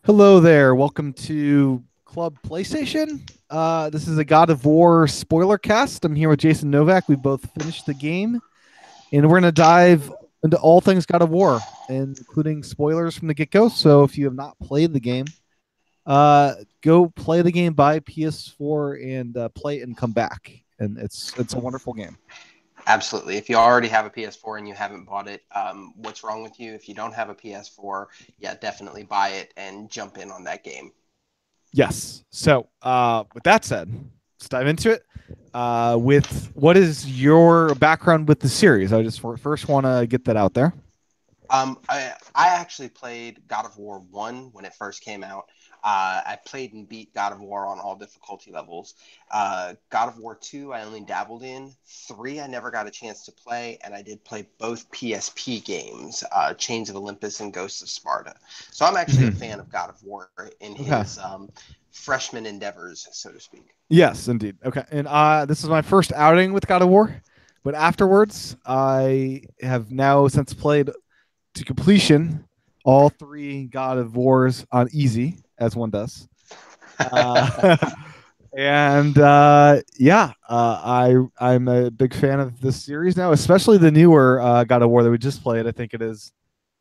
Hello there. Welcome to Club PlayStation. This is a God of War spoiler cast. I'm here with Jason Novak. We both finished the game, and we're going to dive into all things God of War, including spoilers from the get go. So if you have not played the game, go play the game, buy PS4, and play it and come back. And it's a wonderful game. Absolutely. If you already have a PS4 and you haven't bought it, what's wrong with you? If you don't have a PS4, yeah, definitely buy it and jump in on that game. Yes. So with that said, let's dive into it. With what is your background with the series? I just first want to get that out there. I actually played God of War 1 when it first came out. I played and beat God of War on all difficulty levels. God of War 2, I only dabbled in. 3, I never got a chance to play, and I did play both PSP games, Chains of Olympus and Ghosts of Sparta. So I'm actually a fan of God of War in his freshman endeavors, so to speak. Yes, indeed. Okay, and this is my first outing with God of War, but afterwards, I have now since played to completion all three God of Wars on easy, as one does. And I'm a big fan of this series now, especially the newer God of War that we just played. I think it has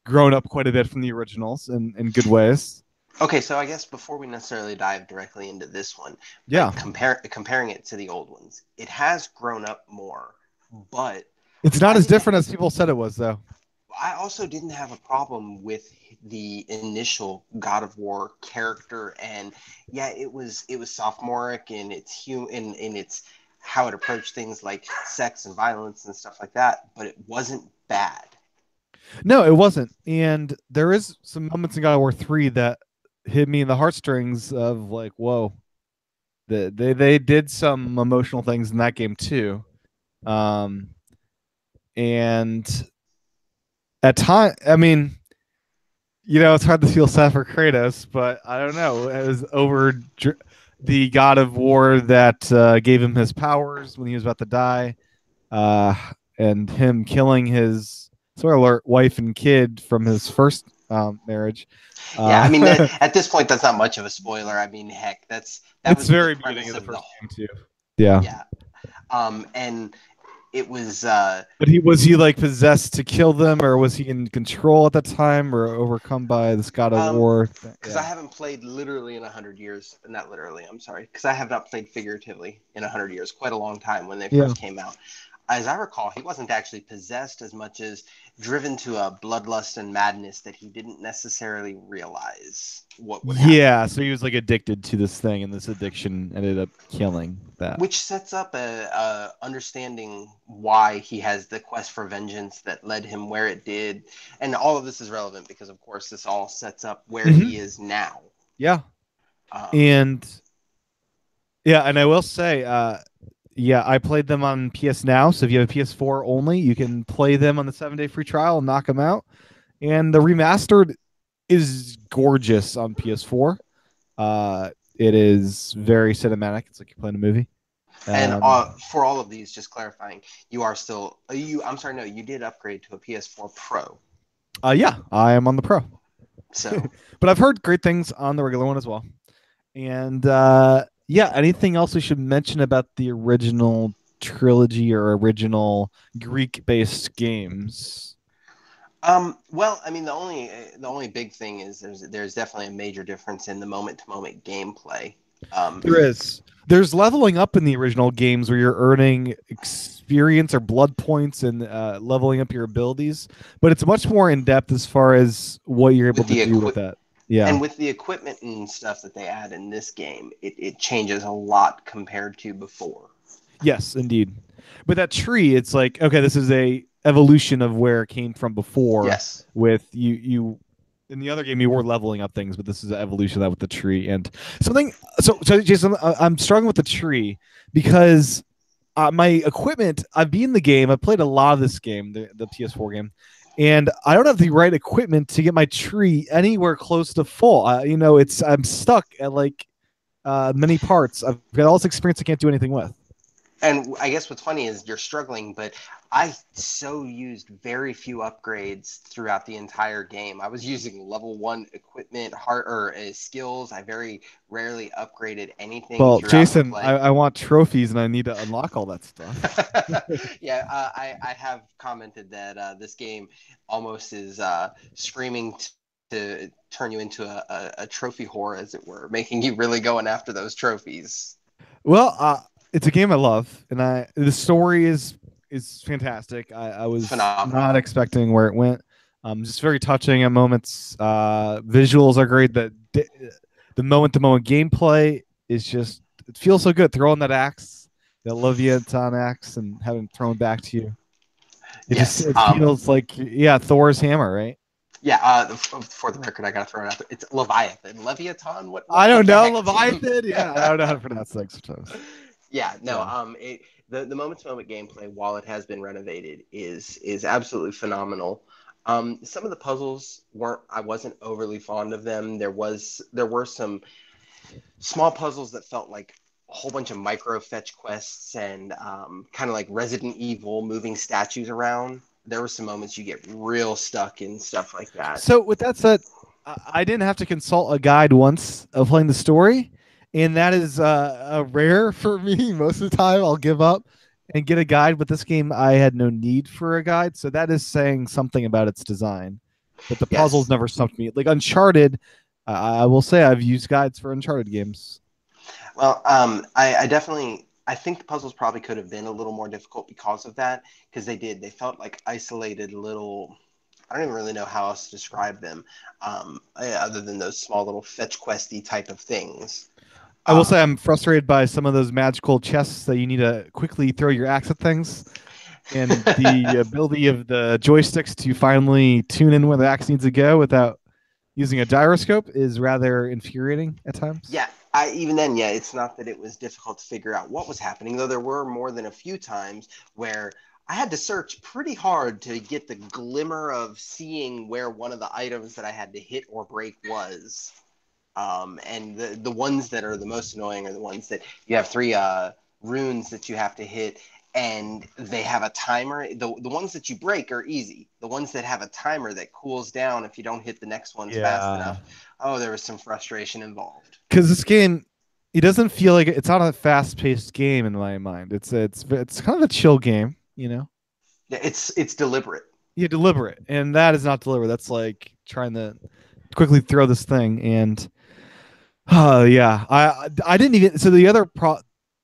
grown up quite a bit from the originals in good ways. Okay, so I guess before we necessarily dive directly into this one, Yeah, comparing it to the old ones, it has grown up more, but it's not as different as people said it was, though. I also didn't have a problem with the initial God of War character, and yeah, it was sophomoric in its in its how it approached things like sex and violence and stuff like that, but it wasn't bad. No, it wasn't. And there is some moments in God of War 3 that hit me in the heartstrings of like, whoa. They did some emotional things in that game too. And at time, I mean, it's hard to feel sad for Kratos, but I don't know. It was over the God of War that gave him his powers when he was about to die, and him killing his spoiler alert wife and kid from his first marriage. Yeah, I mean, at this point, that's not much of a spoiler. I mean, heck, that it's was very the beginning premise of the of first game too. Yeah. yeah. And it was. But was he like possessed to kill them, or was he in control at that time, or overcome by this God of War? Because I haven't played literally in 100 years. Not literally, I'm sorry. Because I have not played figuratively in 100 years. Quite a long time when they first came out. As I recall, he wasn't actually possessed as much as driven to a bloodlust and madness that he didn't necessarily realize what would happen. Yeah, so he was like addicted to this thing, and this addiction ended up killing that. Which sets up a understanding why he has the quest for vengeance that led him where it did. And all of this is relevant because, of course, this all sets up where he is now. Yeah. And I will say, I played them on PS Now. So if you have a PS4 only, you can play them on the 7-day free trial and knock them out. And the remastered is gorgeous on PS4. It is very cinematic. It's like you're playing a movie. And for all of these, just clarifying, you are still I'm sorry, no, you did upgrade to a PS4 Pro. Yeah, I am on the Pro. So, but I've heard great things on the regular one as well. And anything else we should mention about the original trilogy or original Greek-based games? Well, I mean, the only big thing is there's definitely a major difference in the moment-to-moment gameplay. There is. There's leveling up in the original games where you're earning experience or blood points and leveling up your abilities, but it's much more in depth as far as what you're able to do with that. Yeah, and with the equipment and stuff that they add in this game, it changes a lot compared to before. Yes, indeed. But that tree, it's like, okay, this is a evolution of where it came from before. Yes. With you in the other game, you were leveling up things, but this is an evolution of that with the tree and something. So Jason, I'm struggling with the tree because my equipment. I've been in the game. I've played a lot of this game, the PS4 game, and I don't have the right equipment to get my tree anywhere close to full. I'm stuck at like many parts. I've got all this experience I can't do anything with. And I guess what's funny is you're struggling, but I so used very few upgrades throughout the entire game. I was using level 1 equipment, heart or skills. I very rarely upgraded anything Well, throughout the Jason, play. I want trophies and I need to unlock all that stuff. Yeah, I have commented that this game almost is screaming to turn you into a trophy whore, as it were, making you really going after those trophies. Well, it's a game I love, and the story is fantastic. I was not Phenomenal. expecting where it went. Just very touching at moments. Visuals are great. The moment to moment gameplay is just it feels so good. Throwing that axe, that Leviathan axe, and having it thrown back to you. Yes. It feels like Thor's hammer, right? Yeah. For the record, I gotta throw it out there. It's Leviathan, Leviathan. What I what don't what the know heck, team? Leviathan. Yeah, I don't know how to pronounce things sometimes. Yeah. No. Yeah. The moment to moment gameplay, while it has been renovated, is absolutely phenomenal. Some of the puzzles weren't. I wasn't overly fond of them. There were some small puzzles that felt like a whole bunch of micro fetch quests and kind of like Resident Evil moving statues around. There were some moments you get real stuck in stuff like that. So with that said, I didn't have to consult a guide once of playing the story, and that is rare for me. Most of the time, I'll give up and get a guide. But this game, I had no need for a guide, so that is saying something about its design. But the puzzles Yes. never stumped me. Like Uncharted, I will say I've used guides for Uncharted games. Well, I definitely I think the puzzles probably could have been a little more difficult because of that, because they felt like isolated little. I don't even really know how else to describe them, other than those small little fetch questy type of things. I will say Um, I'm frustrated by some of those magical chests that you need to quickly throw your axe at things, and the ability of the joysticks to finally tune in where the axe needs to go without using a gyroscope is rather infuriating at times. Yeah, I even then, yeah, it's not that it was difficult to figure out what was happening, though there were more than a few times where I had to search pretty hard to get the glimmer of seeing where one of the items that I had to hit or break was. And the ones that are the most annoying are the ones that you have three runes that you have to hit, and they have a timer. The ones that you break are easy. The ones that have a timer that cools down if you don't hit the next ones fast Yeah, enough. Oh, there was some frustration involved. because this game, it doesn't feel like it's not a fast-paced game in my mind. It's kind of a chill game, you know. Yeah, it's deliberate. Yeah, deliberate, and that is not deliberate. That's like trying to quickly throw this thing, and yeah, I didn't even. So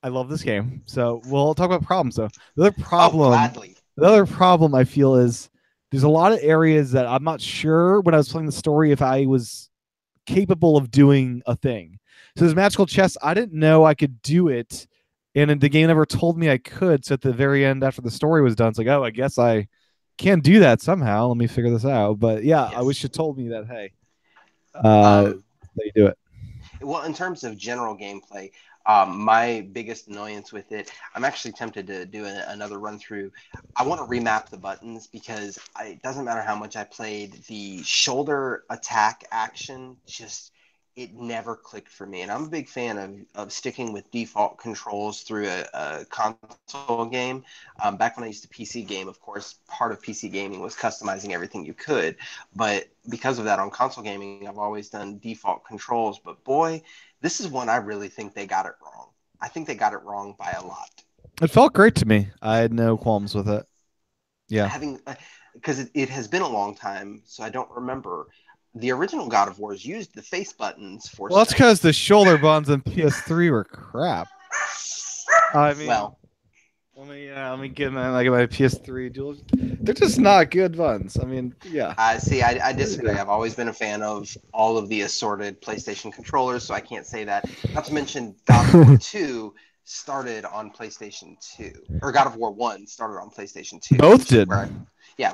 I love this game. So we'll talk about problems. So Oh, gladly. the other problem I feel is there's a lot of areas that I'm not sure when I was playing the story if I was capable of doing a thing. So there's magical chess. I didn't know I could do it, and the game never told me I could. So at the very end, after the story was done, it's like, oh, I guess I can do that somehow. Let me figure this out. But yeah, I wish Yes. you told me that. Hey, uh, Um, they do it. well, in terms of general gameplay, my biggest annoyance with it, I'm actually tempted to do another run through. I want to remap the buttons because it doesn't matter how much I played, the shoulder attack action just it never clicked for me. And I'm a big fan of sticking with default controls through a console game. Back when I used to PC game, of course, part of PC gaming was customizing everything you could. But because of that, on console gaming, I've always done default controls. But boy, this is one I really think they got it wrong. I think they got it wrong by a lot. It felt great to me. I had no qualms with it. Yeah. Having because it has been a long time, so I don't remember. The original God of Wars used the face buttons for Well, that's because strength. the shoulder buttons on PS3 were crap. I mean, Well, let me get my PS3 dual. They're just not good buttons. I mean, yeah. see, I disagree. Yeah. I've always been a fan of all of the assorted PlayStation controllers, so I can't say that. Not to mention, God of War 2 started on PlayStation 2, or God of War 1 started on PlayStation 2, Both which is did. where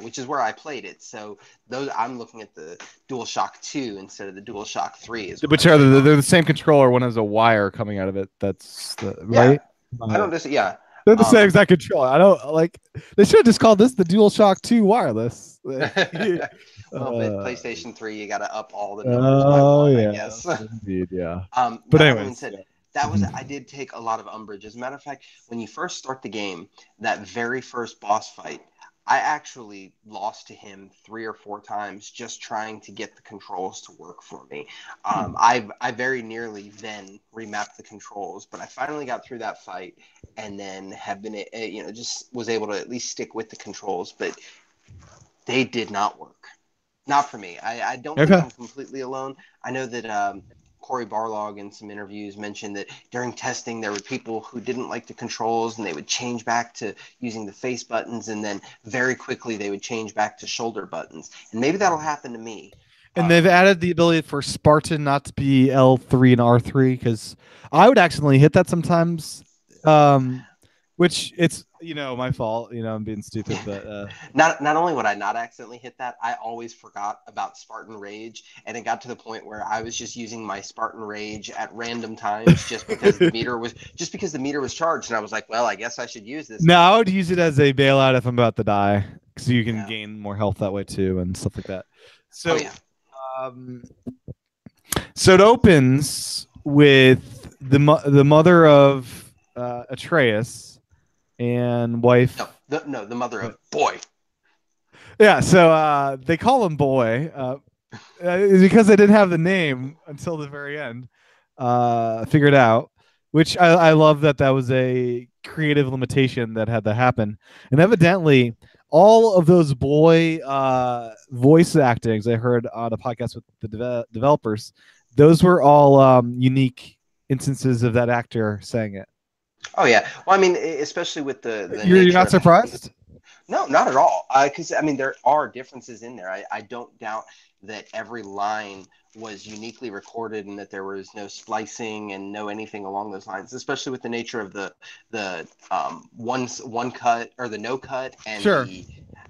which is where I played it. So those I'm looking at the DualShock 2 instead of the DualShock 3 is what I Which are played on. they're the same controller. One has a wire coming out of it. That's Yeah, right. I don't just yeah. They're the same Um, exact controller. I don't like. They should have just called this the DualShock 2 wireless. well, but uh, PlayStation 3, you got to up all the numbers by oh one, I yeah, guess. indeed, yeah. But That having been anyways, said, yeah. that was I Mhm. did take a lot of umbrage. As a matter of fact, when you first start the game, that very first boss fight, I actually lost to him 3 or 4 times just trying to get the controls to work for me. I very nearly then remapped the controls, but I finally got through that fight, and then have been just was able to at least stick with the controls, but they did not work. Not for me. I don't think Okay. I'm completely alone. I know that Corey Barlog in some interviews mentioned that during testing there were people who didn't like the controls and they would change back to using the face buttons, and then very quickly they would change back to shoulder buttons. And maybe that'll happen to me. And they've Um, added the ability for Spartan not to be L3 and R3 because I would accidentally hit that sometimes. Um, which it's my fault. I'm being stupid, but not only would I not accidentally hit that, I always forgot about Spartan Rage, and it got to the point where I was just using my Spartan Rage at random times just because the meter was charged, and I was like, well, I guess I should use this now now. I would use it as a bailout if I'm about to die because you can Yeah. gain more health that way too and stuff like that. Oh So yeah. um, so it opens with the mother of Atreus and No, wife. the mother of boy. Yeah, so they call him Boy because they didn't have the name until the very end. Figured out, which I love that was a creative limitation that had to happen, and evidently all of those boy voice actings I heard on a podcast with the developers, those were all unique instances of that actor saying it. Oh yeah. Well, I mean, especially with the You're nature not of surprised? no, not at all. Because I mean, there are differences in there. I don't doubt that every line was uniquely recorded and that there was no splicing and no anything along those lines. Especially with the nature of the one cut or the no cut Sure.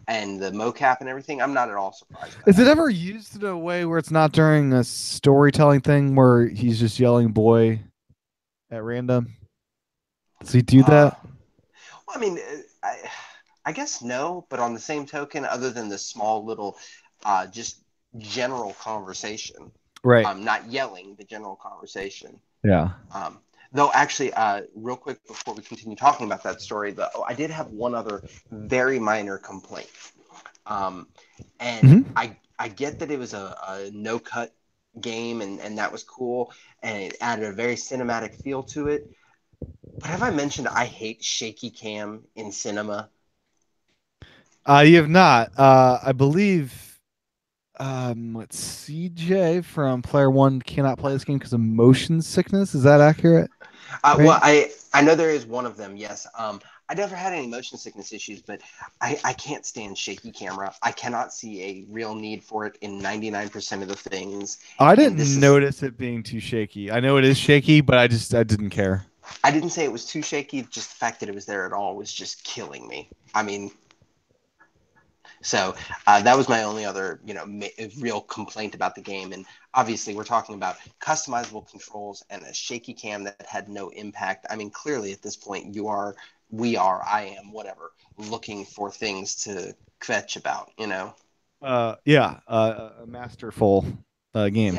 and the mocap and everything. I'm not at all surprised by Is it that. ever used in a way where it's not during a storytelling thing where he's just yelling "boy" at random? Does he do Uh, that? well, I mean, I guess no, but on the same token, other than the small little, just general conversation, Right. not yelling, the general conversation. Yeah. Um, though, actually, real quick before we continue talking about that story, though, I did have one other very minor complaint. Um, and Hmm. I get that it was a no cut game, and that was cool, and it added a very cinematic feel to it. But have I mentioned I hate shaky cam in cinema? You have not. I believe. Let's CJ from Player One cannot play this game because of motion sickness. Is that accurate? Well, Right. I know there is one of them. Yes. I never had any motion sickness issues, but I can't stand shaky camera. I cannot see a real need for it in 99% of the things. I And this didn't is notice it being too shaky. I know it is shaky, but I didn't care. I didn't say it was too shaky. Just the fact that it was there at all was just killing me. I mean, so that was my only other, real complaint about the game. And obviously, we're talking about customizable controls and a shaky cam that had no impact. I mean, clearly at this point, I am, whatever, looking for things to fetch about. Yeah. A masterful Yeah. game.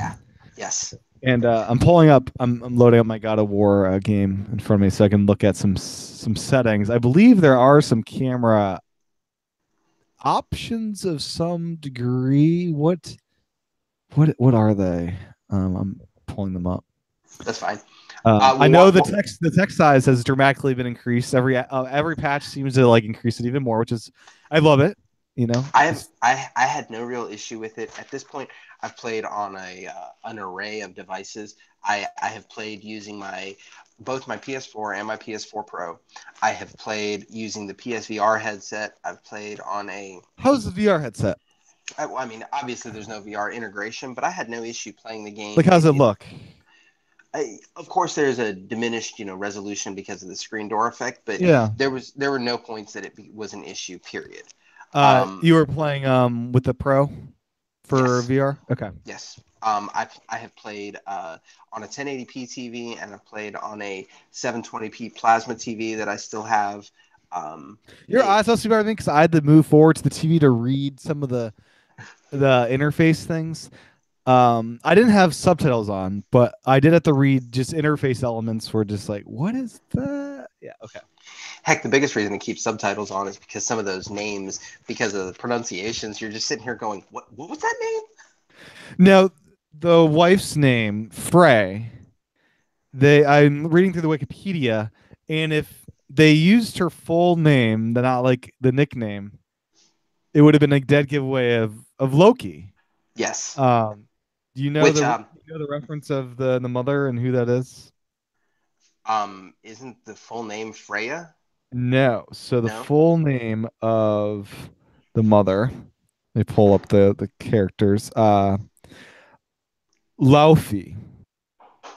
Yes. And I'm loading up my God of War game in front of me so I can look at some settings. I believe there are some camera options of some degree. What are they? I'm pulling them up. That's fine. I Well, know the text size has dramatically been increased. Every patch seems to like increase it even more, which is I love it. You know, I had no real issue with it at this point. I've played on an array of devices. I have played using both my PS4 and my PS4 Pro. I have played using the PSVR headset. I've played on how's the VR headset? I mean, obviously there's no VR integration, but I had no issue playing the Like, game. how's it look? Of course, there's a diminished, resolution because of the screen door effect, but Yeah. there were no points that it was an issue. Period. You were playing with the Pro for Yes. VR. Okay. Yes. I have played on a 1080p TV, and I've played on a 720p plasma TV that I still have. Your They eyes must be better than me because I had to move forward to the TV to read some of the interface things. I didn't have subtitles on, but I did have to read just interface elements for just like, what is that? Yeah, okay. Heck, the biggest reason to keep subtitles on is because some of those names, because of the pronunciations, you're just sitting here going, what was that name? Now, the wife's name, Frey, I'm reading through the Wikipedia, and if they used her full name, not like the nickname, it would have been a dead giveaway of Loki. Yes. Um, do you know Which the reference of the mother and who that is? isn't the full name Freya? No. So the No. full name of the mother. Let me pull up the characters. Laufey,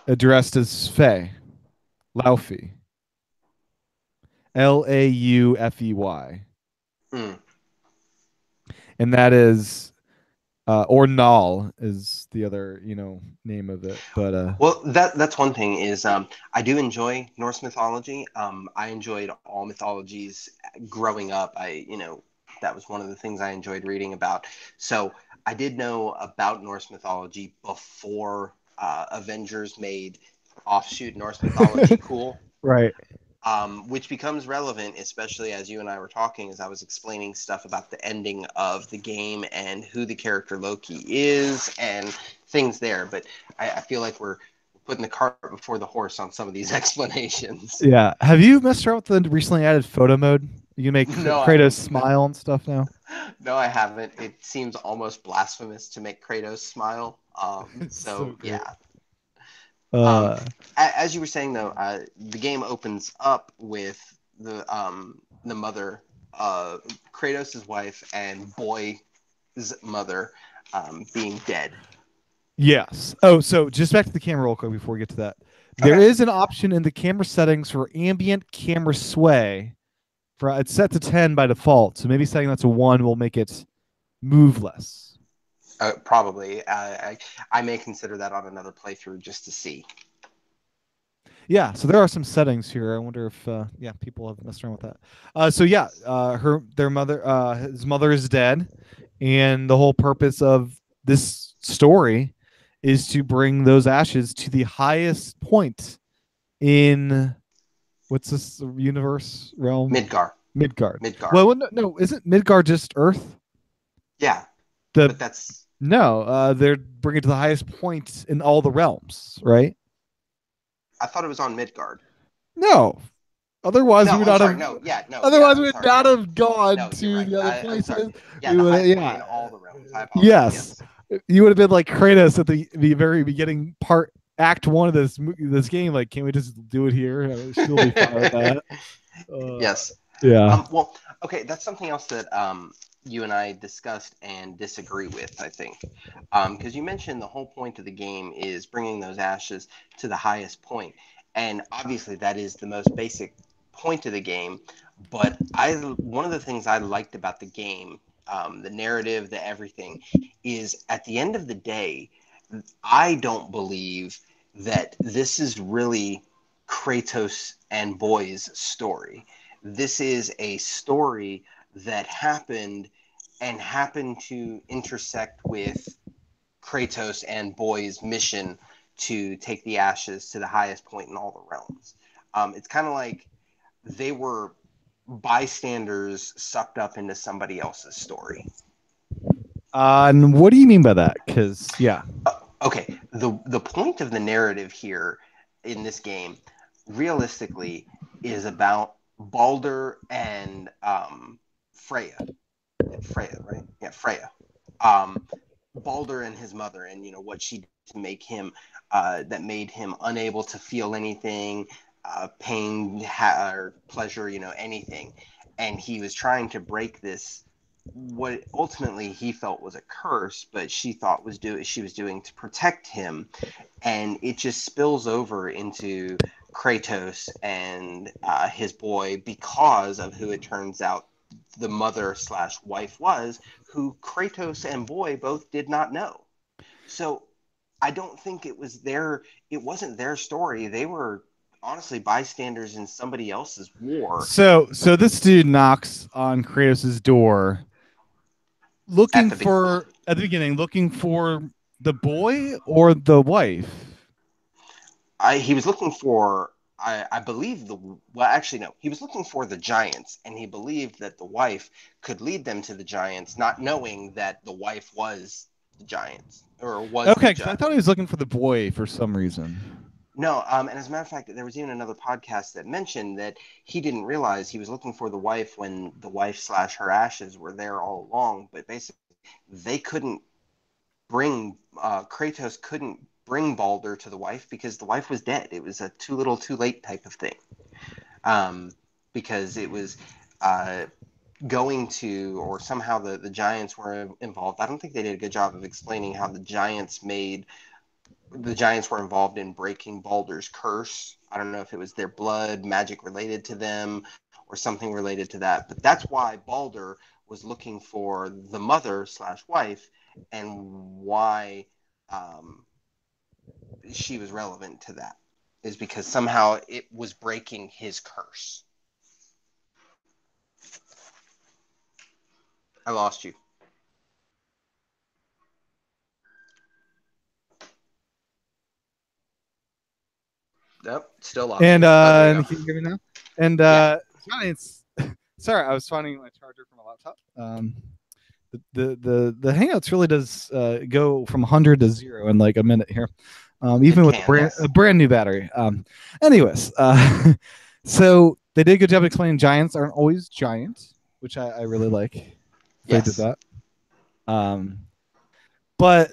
addressed as Faye. Laufey. Laufey. Hmm. And that is or Null is the other, name of it. But Well, that's one thing is I do enjoy Norse mythology. I enjoyed all mythologies growing up. That was one of the things I enjoyed reading about. So I did know about Norse mythology before Avengers made offshoot Norse mythology cool. right. Which becomes relevant, especially as you and I were talking, as I was explaining stuff about the ending of the game and who the character Loki is and things there. But I feel like we're putting the cart before the horse on some of these explanations. Yeah. Have you messed around with the recently added photo mode? You can make No, Kratos smile and stuff now. no, I haven't. It seems almost blasphemous to make Kratos smile. It's so So great. yeah. Um, Uh as you were saying though, the game opens up with the mother, Kratos' wife, and Boy's mother being dead. Yes. Oh, so just back to the camera real quick before we get to that. There Okay. is an option in the camera settings for ambient camera sway. For it's set to 10 by default, so maybe setting that to 1 will make it move less. Probably. I may consider that on another playthrough just to see. Yeah, so there are some settings here. I wonder if yeah, people have messed around with that. So yeah, his mother is dead, and the whole purpose of this story is to bring those ashes to the highest point in what's this universe realm? Midgar. Midgard. Midgar. Well, no, isn't Midgard just Earth? Yeah, The but that's. No, they're bringing it to the highest point in all the realms, right? I thought it was on Midgard. No, otherwise No, we would I'm not sorry. have. No, yeah, no, yeah, Otherwise, I'm we would sorry. not No, have gone no, you're to right. the other I'm sorry. places. Yeah, We the would, highest point yeah, in all the realms. I apologize. yes. Yes. You would have been like Kratos at the very beginning part, Act One of this game. Like, can we just do it here? She'll be fine with that. Uh, Yes. yeah. Well, okay, that's something else that you and I discussed and disagree with, I think. Because you mentioned the whole point of the game is bringing those ashes to the highest point. And obviously, that is the most basic point of the game. But one of the things I liked about the game, the narrative, the everything, is at the end of the day, I don't believe that this is really Kratos and Boy's story. This is a story that happened to intersect with Kratos and Boy's mission to take the ashes to the highest point in all the realms. It's kind of like they were bystanders sucked up into somebody else's story. And what do you mean by that? Because yeah, Okay, the point of the narrative here in this game, realistically, is about Balder and Freya. Freya, right? Yeah, Freya. Um, Balder and his mother, and what she did to make him, that made him unable to feel anything, pain or pleasure, anything, and he was trying to break this. What ultimately he felt was a curse, but she was doing to protect him, and it just spills over into Kratos and his boy because of who it turns out the mother slash wife was, who Kratos and boy both did not know. So I don't think it wasn't their story. They were honestly bystanders in somebody else's war so this dude knocks on Kratos' door at looking the beginning. for at the beginning, looking for The boy or the wife? He was looking for, I believe well, actually, no, he was looking for the giants, and he believed that the wife could lead them to the giants, not knowing that the wife was the giants, or was the Okay, because I giant. thought he was looking for the boy for some reason. No, and as a matter of fact, there was even another podcast that mentioned that he didn't realize he was looking for the wife when the wife slash her ashes were there all along, but basically they couldn't Kratos couldn't bring Balder to the wife because the wife was dead. It was a too little, too late type of thing. Um, because it was uh, going to, or somehow the giants were involved. I don't think they did a good job of explaining how the giants were involved in breaking Baldur's curse. I don't know if it was their blood, magic related to them, or something related to that. But that's why Baldur was looking for the mother slash wife, and why um, she was relevant to that is because somehow it was breaking his curse. I lost you. Nope, still lost And you. Oh, there you go. can you hear me now? And Yeah, Giants. Sorry, I was finding my charger from a laptop. The Hangouts really does go from 100 to 0 in like a minute here, it even with can. a Yes. brand new battery. Anyways, so they did a good job explaining giants aren't always giant, which I really like. They did Yes. that. But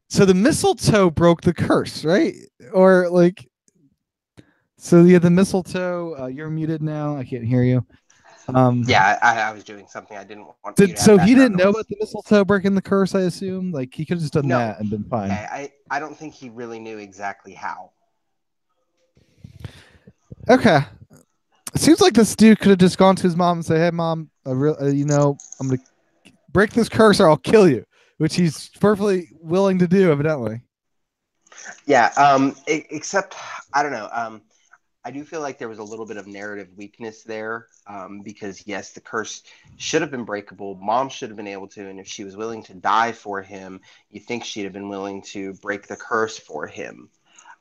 so the mistletoe broke the curse, right? Or like, so yeah, the mistletoe. You're muted now. I can't hear you. Um, Yeah, I was doing something. I didn't want you did to have so he background didn't know noise. about the mistletoe breaking the curse? I assume like he could have just done No. that and been Yeah, fine. I don't think he really knew exactly how. Okay, it seems like this dude could have just gone to his mom and say, "Hey, mom, I'm gonna break this curse or I'll kill you," which he's perfectly willing to do, evidently. Yeah, except I don't know. I do feel like there was a little bit of narrative weakness there, because yes, the curse should have been breakable. Mom should have been able to, and if she was willing to die for him, you think she'd have been willing to break the curse for him.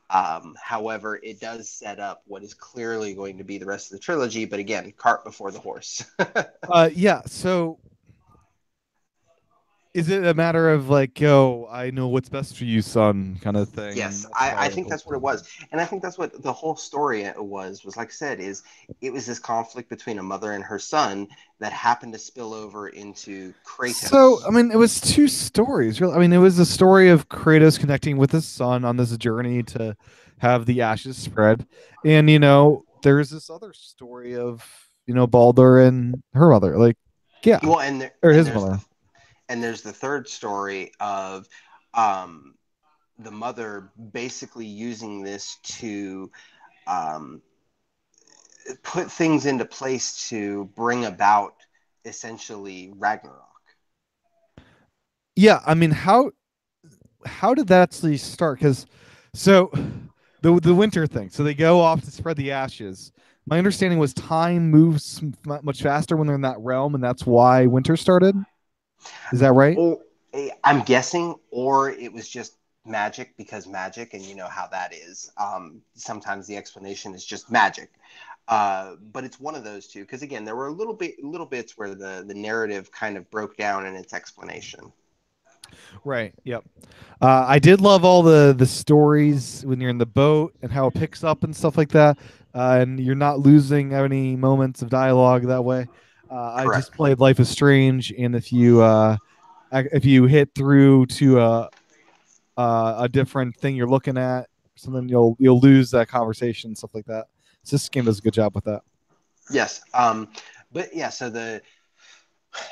However, it does set up what is clearly going to be the rest of the trilogy, but again, cart before the horse. Yeah. So is it a matter of like, yo, I know what's best for you, son, kind of thing, and Yes, that's I why? think that's what it was, and I think that's what the whole story was like I said, is it was this conflict between a mother and her son that happened to spill over into So, Kratos. I mean, it was two stories. Really, I mean, it was the story of Kratos connecting with his son on this journey to have the ashes spread, and there's this other story of Baldur and her mother, like, yeah, Well, or and his there's mother. the third story of um, the mother basically using this to um, put things into place to bring about essentially Ragnarok. Yeah, I mean, how did that actually start? Because so the winter thing. So they go off to spread the ashes. My understanding was time moves much faster when they're in that realm, and that's why winter started. Is that right? Or I'm guessing, or it was just magic because magic, and you know how that is. Sometimes the explanation is just magic, but it's one of those two. Because again, there were little bits where the narrative kind of broke down in its explanation. Right. Yep. I did love all the stories when you're in the boat and how it picks up and stuff like that, and you're not losing any moments of dialogue that way. I just Correct. played Life is Strange, and if you hit through to a different thing you're looking at, something you'll lose that conversation, stuff like that. So this game does a good job with that. Yes. But yeah, so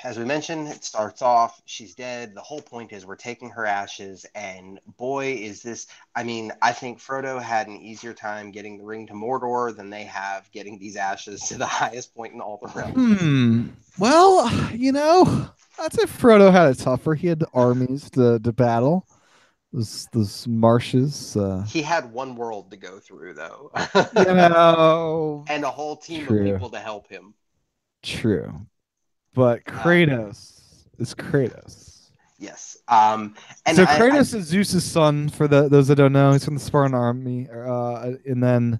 as we mentioned, it starts off, she's dead. The whole point is we're taking her ashes, and boy, is this. I mean, I think Frodo had an easier time getting the ring to Mordor than they have getting these ashes to the highest point in all the realms. Well, I'd say Frodo had it tougher. He had armies to battle. Those marshes. He had one world to go through, though, You know, and a whole team of true, people to help him. true. But Uh, Kratos is Kratos. Yes. And So I Kratos is Zeus's son. For those that don't know, he's from the Spartan army, and then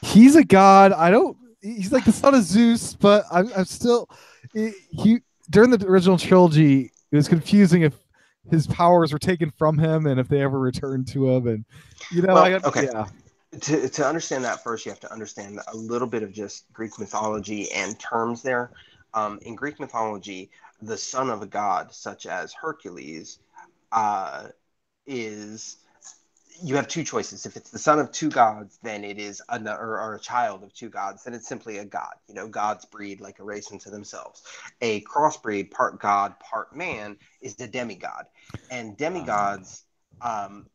he's a god. I don't. He's like the son of Zeus, but I'm still. He during the original trilogy, it was confusing if his powers were taken from him and if they ever returned to him. And I well, got okay. yeah, To understand that first, you have to understand a little bit of just Greek mythology and terms there. In Greek mythology, the son of a god, such as Hercules, uh, is you have two choices. If it's the son of two gods, then it is or a child of two gods, then it's simply a god. Gods breed like a race unto themselves. A crossbreed, part god, part man, is the demigod, and demigods um,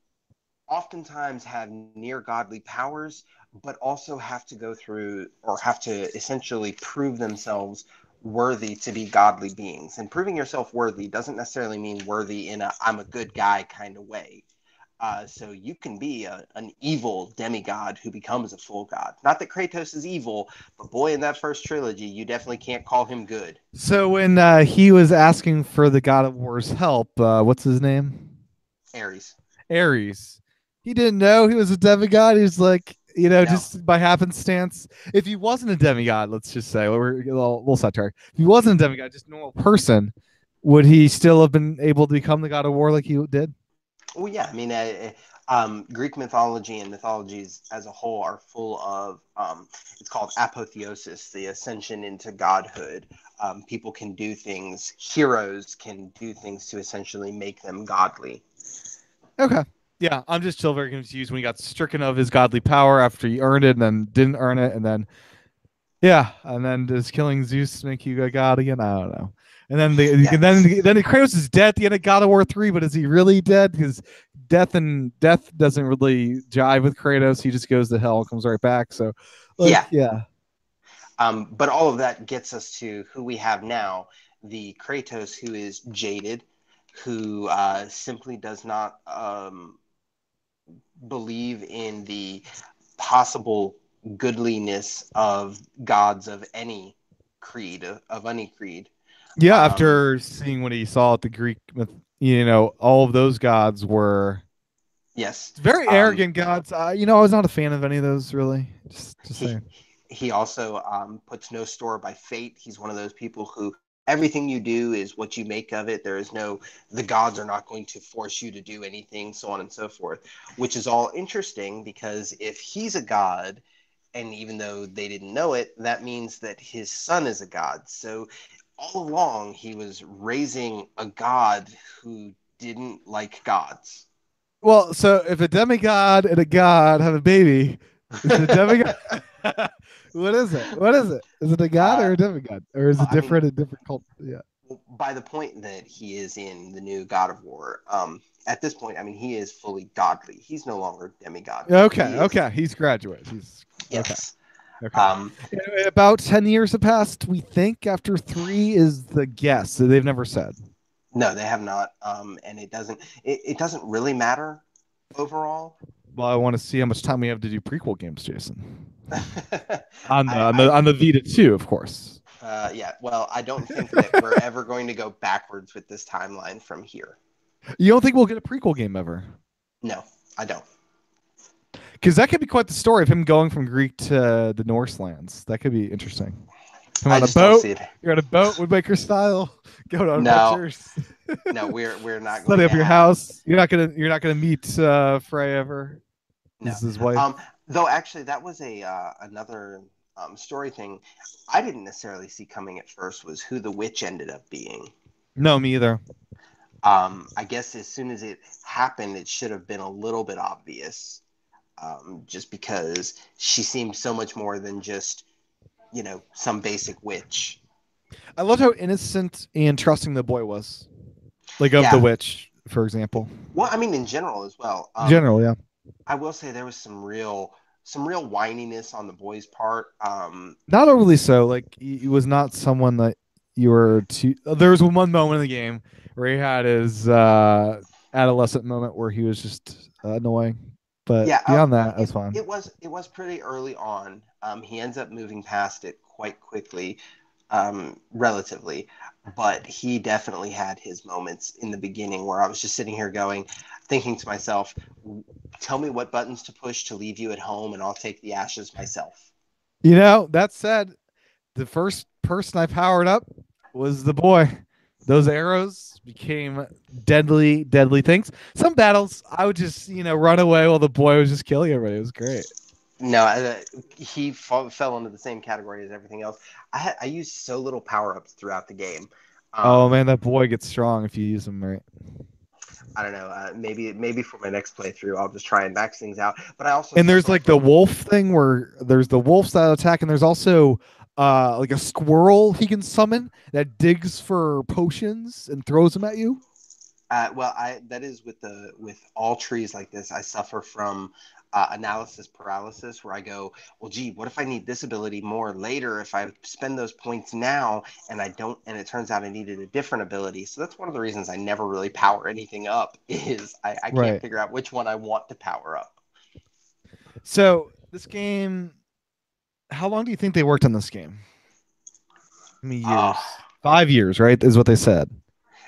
oftentimes have near godly powers, but also have to go through or have to essentially prove themselves worthy to be godly beings. And proving yourself worthy doesn't necessarily mean worthy in a I'm a good guy kind of way. So you can be an evil demigod who becomes a full god. Not that Kratos is evil, but boy, in that first trilogy, you definitely can't call him good. So when he was asking for the God of War's help, what's his name? Ares. Ares. He didn't know he was a demigod. He was like, No. just by happenstance. If he wasn't a demigod, let's just say, we're a little sidetracked. If he wasn't a demigod, just a normal person, would he still have been able to become the God of War like he did? Well, yeah. I mean, Greek mythology and mythologies as a whole are full of it's called apotheosis, the ascension into godhood. People can do things, heroes can do things to essentially make them godly. Okay. Yeah, I'm just still very confused when he got stricken of his godly power after he earned it and then didn't earn it, and then yeah, and then does killing Zeus make you a god again? I don't know. And then Yes. then Kratos is dead at the end of God of War 3, but is he really dead? Because death doesn't really jive with Kratos. He just goes to hell and comes right back. So, Yeah. yeah. But all of that gets us to who we have now, the Kratos who is jaded, who simply does not believe in the possible goodliness of gods of any creed, of any creed. Yeah, Um, after seeing what he saw at the Greek myth, all of those gods were yes. very Um, arrogant gods. I was not a fan of any of those really. Just he saying. he also puts no store by fate. He's one of those people who everything you do is what you make of it. There is no the gods are not going to force you to do anything, so on and so forth. Which is all interesting because if he's a god, and even though they didn't know it, that means that his son is a god. So all along he was raising a god who didn't like gods. Well, so if a demigod and a god have a baby, is the demigod what is it? What is it? Is it a god uh, or a demigod? Or is well, it I mean, different in different cult? Yeah. by the point that he is in the new God of War, at this point, I mean, he is fully godly. He's no longer demigod. Okay, He is, okay. He's graduated. He's okay. yes. Okay. Um, About 10 years have passed, we think, after three is the guess. So they've never said. no, they have not. And it doesn't really matter overall. Well, I want to see how much time we have to do prequel games, Jason. I, On the on the I, on the Vita too, of course. yeah, well, I don't think that we're ever going to go backwards with this timeline from here. You don't think we'll get a prequel game ever? No, I don't. Because that could be quite the story of him going from Greek to the Norse lands. That could be interesting. Come I on a just don't boat. see it. You're on a boat, Woodmaker style. Going on No, adventures. no, we're not Setting going up to your have house. You're not gonna meet Frey ever. This no. is his wife. Though actually, that was a another story thing I didn't necessarily see coming at first was who the witch ended up being. No, me either. I guess as soon as it happened, it should have been a little bit obvious, just because she seemed so much more than just some basic witch. I loved how innocent and trusting the boy was. Like of the Yeah. witch, for example. Well, I mean, in general as well. In general, yeah. I will say there was some real whininess on the boy's part. Not overly so. Like he was not someone that you were too. There was one moment in the game where he had his adolescent moment where he was just annoying, but Yeah, beyond that, that's fine. it was pretty early on. He ends up moving past it quite quickly. relatively, but he definitely had his moments in the beginning where I was just sitting here thinking to myself, tell me what buttons to push to leave you at home, and I'll take the ashes myself. That said, the first person I powered up was the boy. Those arrows became deadly, deadly things. Some battles, I would just, run away while the boy was just killing everybody. It was great. No, he fell into the same category as everything else. I used so little power ups throughout the game. Oh Um, man, that boy gets strong if you use him right. I don't know. Maybe for my next playthrough, I'll just try and max things out. But I also And there's suffer like the from. wolf thing where there's the wolf style attack, and there's also like a squirrel he can summon that digs for potions and throws them at you. Well, I that is with all trees like this. I suffer from analysis paralysis, where I go, well, gee, what if I need this ability more later? If I spend those points now, and I don't, and it turns out I needed a different ability. So that's one of the reasons I never really power anything up. Is I can't Right. figure out which one I want to power up. So this game, how long do you think they worked on this game? How many Uh, years? 5 years, right? Is what they said.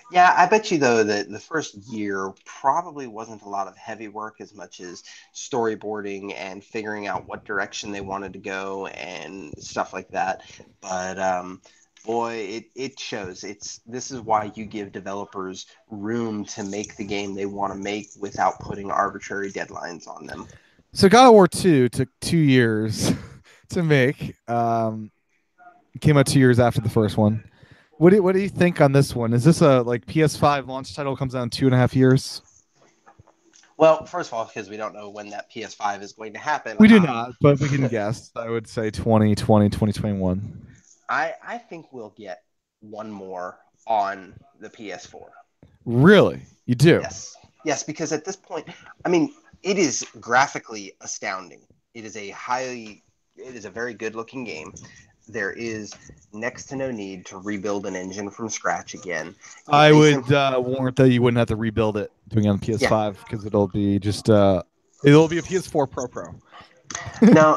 Yeah, I bet you though that the first year probably wasn't a lot of heavy work as much as storyboarding and figuring out what direction they wanted to go and stuff like that. But boy, it shows. This is why you give developers room to make the game they want to make without putting arbitrary deadlines on them. So God of War 2 took 2 years to make. It came out 2 years after the first one. What do you think on this one? Is this a like PS5 launch title comes out in 2.5 years? Well, first of all, because we don't know when that PS5 is going to happen, We do not, but we can guess. I would say 2020, 2021. I think we'll get one more on the PS4. Really? You do? Yes. Yes, because at this point, I mean, it is graphically astounding. It is a very good looking game. There is next to no need to rebuild an engine from scratch again. If I they would simply, warrant that you wouldn't have to rebuild it doing it on yeah, PS5 because it'll be a PS4 Pro. no,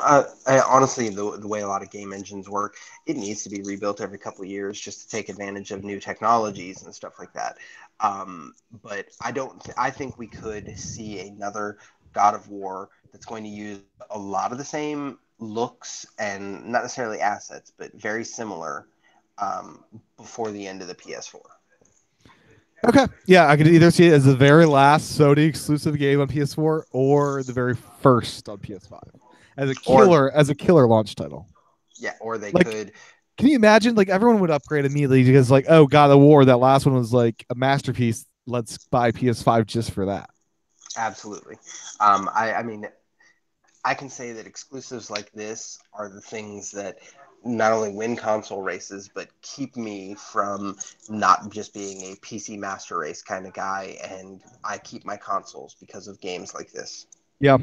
honestly, the way a lot of game engines work, it needs to be rebuilt every couple of years just to take advantage of new technologies and stuff like that. But I don't. I think we could see another God of War that's going to use a lot of the same looks and not necessarily assets, but very similar before the end of the PS4. Okay. Yeah, I could either see it as the very last Sony exclusive game on PS4 or the very first on PS5 as a Or killer launch title. yeah, or they Like, could. can you imagine? Like, everyone would upgrade immediately because, like, oh, God of War, that last one was like a masterpiece. Let's buy PS5 just for that. Absolutely. I mean, I can say that exclusives like this are the things that not only win console races, but keep me from not just being a PC master race kind of guy. And I keep my consoles because of games like this. Yeah.